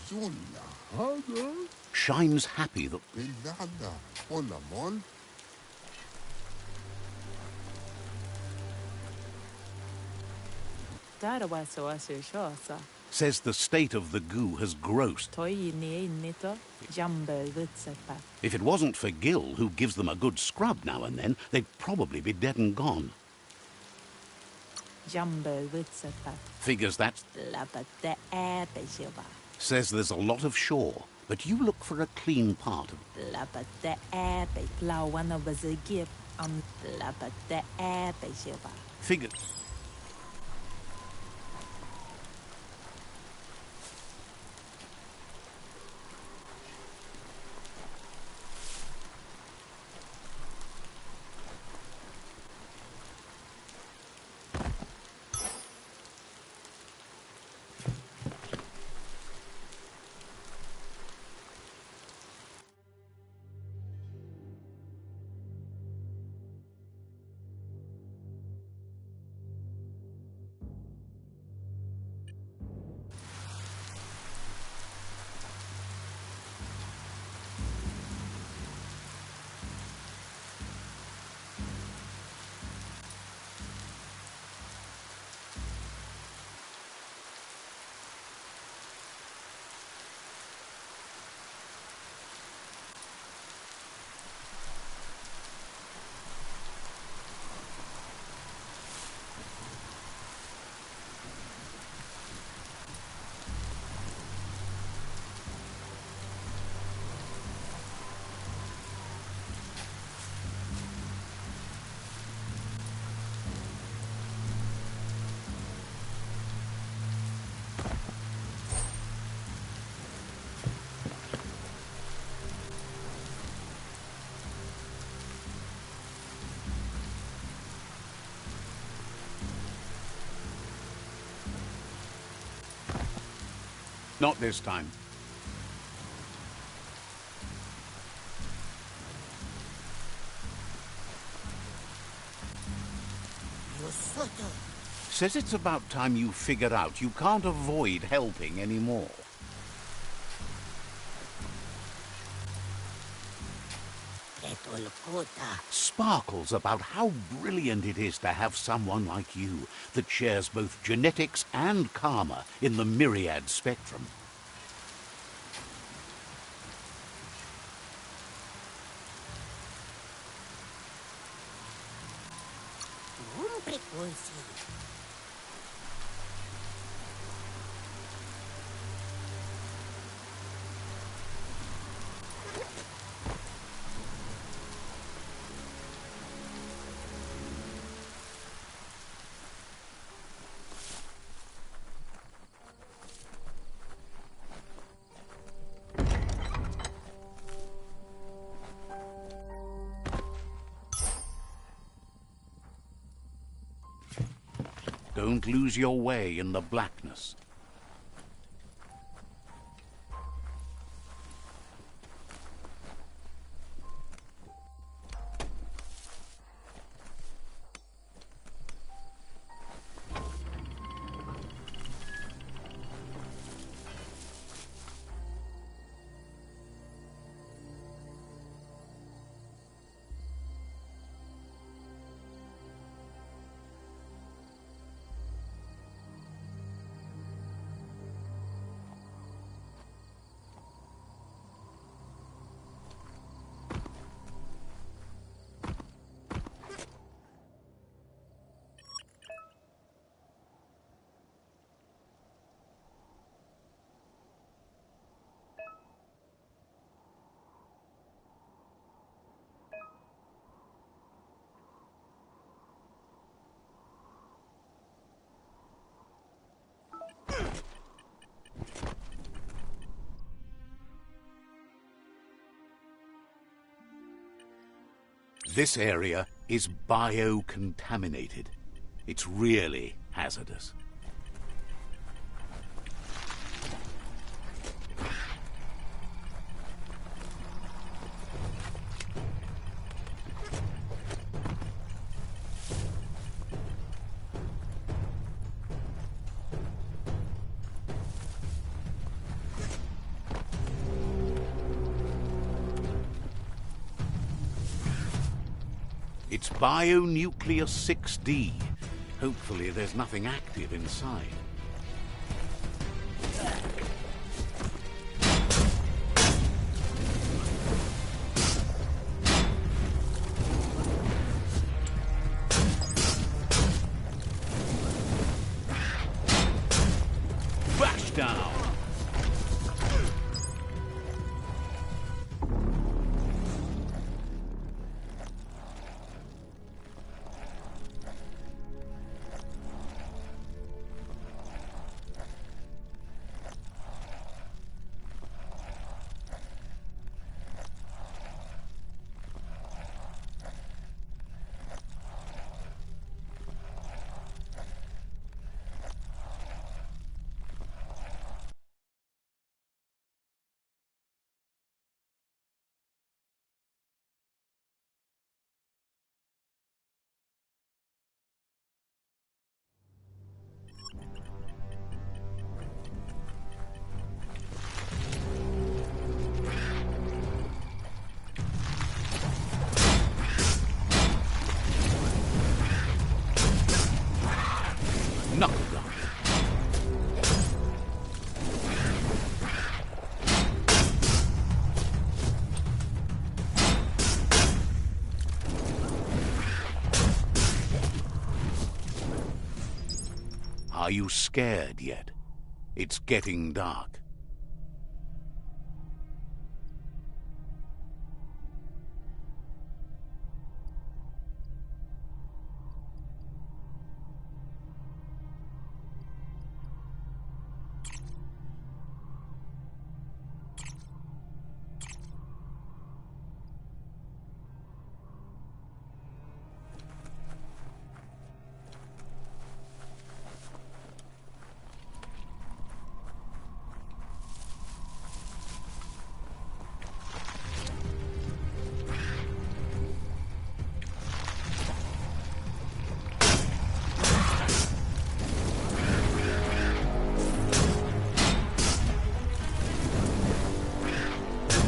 Jolla hada Shine's happy that belada olamol. Där var så asyrkösa. says the state of the goo has grossed. Toi ni innito. Jambe vitsepa. If it wasn't for Gil, who gives them a good scrub now and then, they'd probably be dead and gone. Jambe vitsepa. Figures that's... Labate äbejova. Says there's a lot of shore, but you look for a clean part of... Labate äbej. Blauan of a gip. Labate äbejova. Figures... Not this time. Says it's about time you figured out you can't avoid helping anymore. Sparkles about how brilliant it is to have someone like you that shares both genetics and karma in the myriad spectrum. Don't lose your way in the blackness. This area is biocontaminated. It's really hazardous. It's Bionuclear 6D. Hopefully there's nothing active inside. Bash down! Knuckle gun. Are you scared yet? It's getting dark.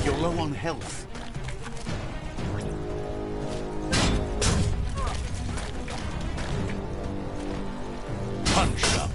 You're low on health. Punch up.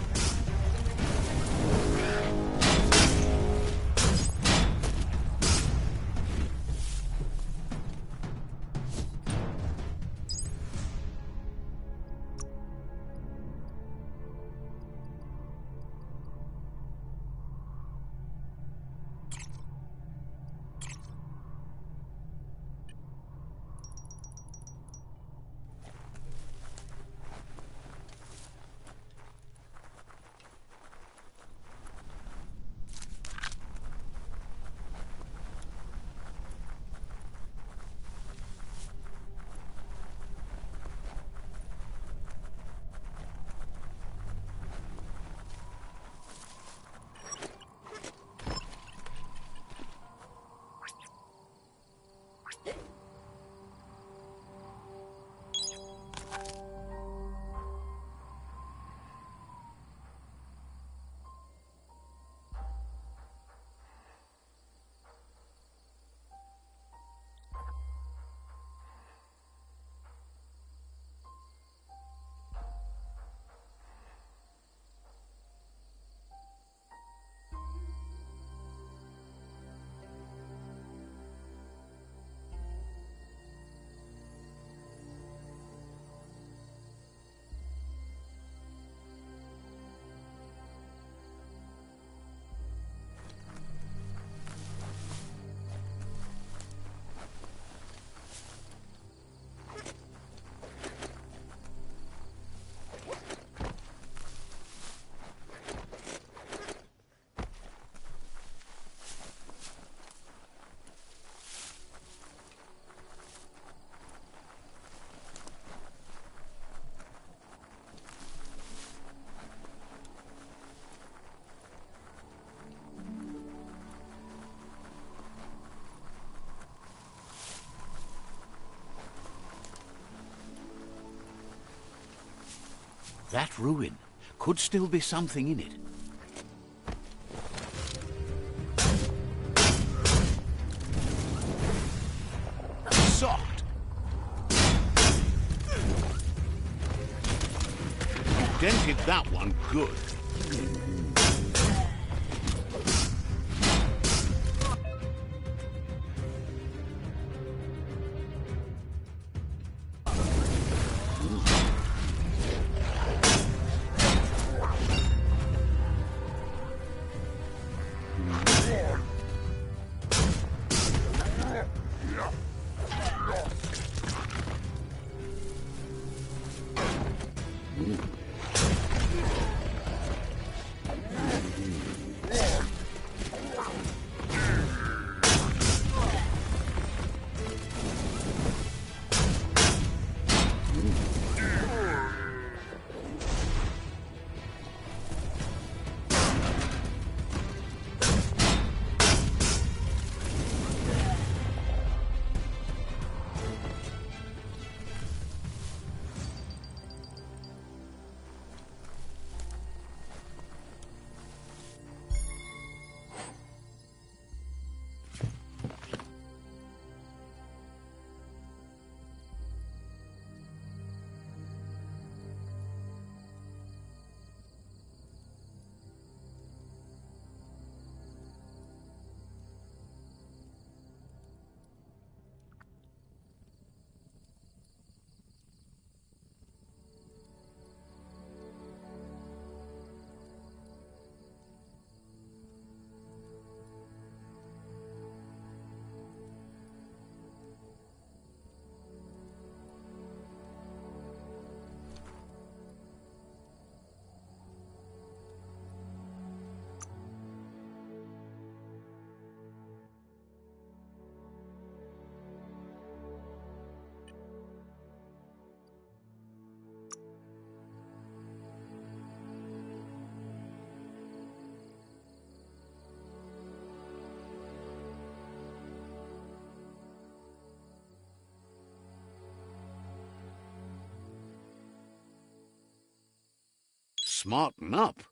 That ruin could still be something in it. Socked! You dented that one good. Smarten up.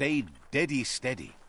stayed deady steady.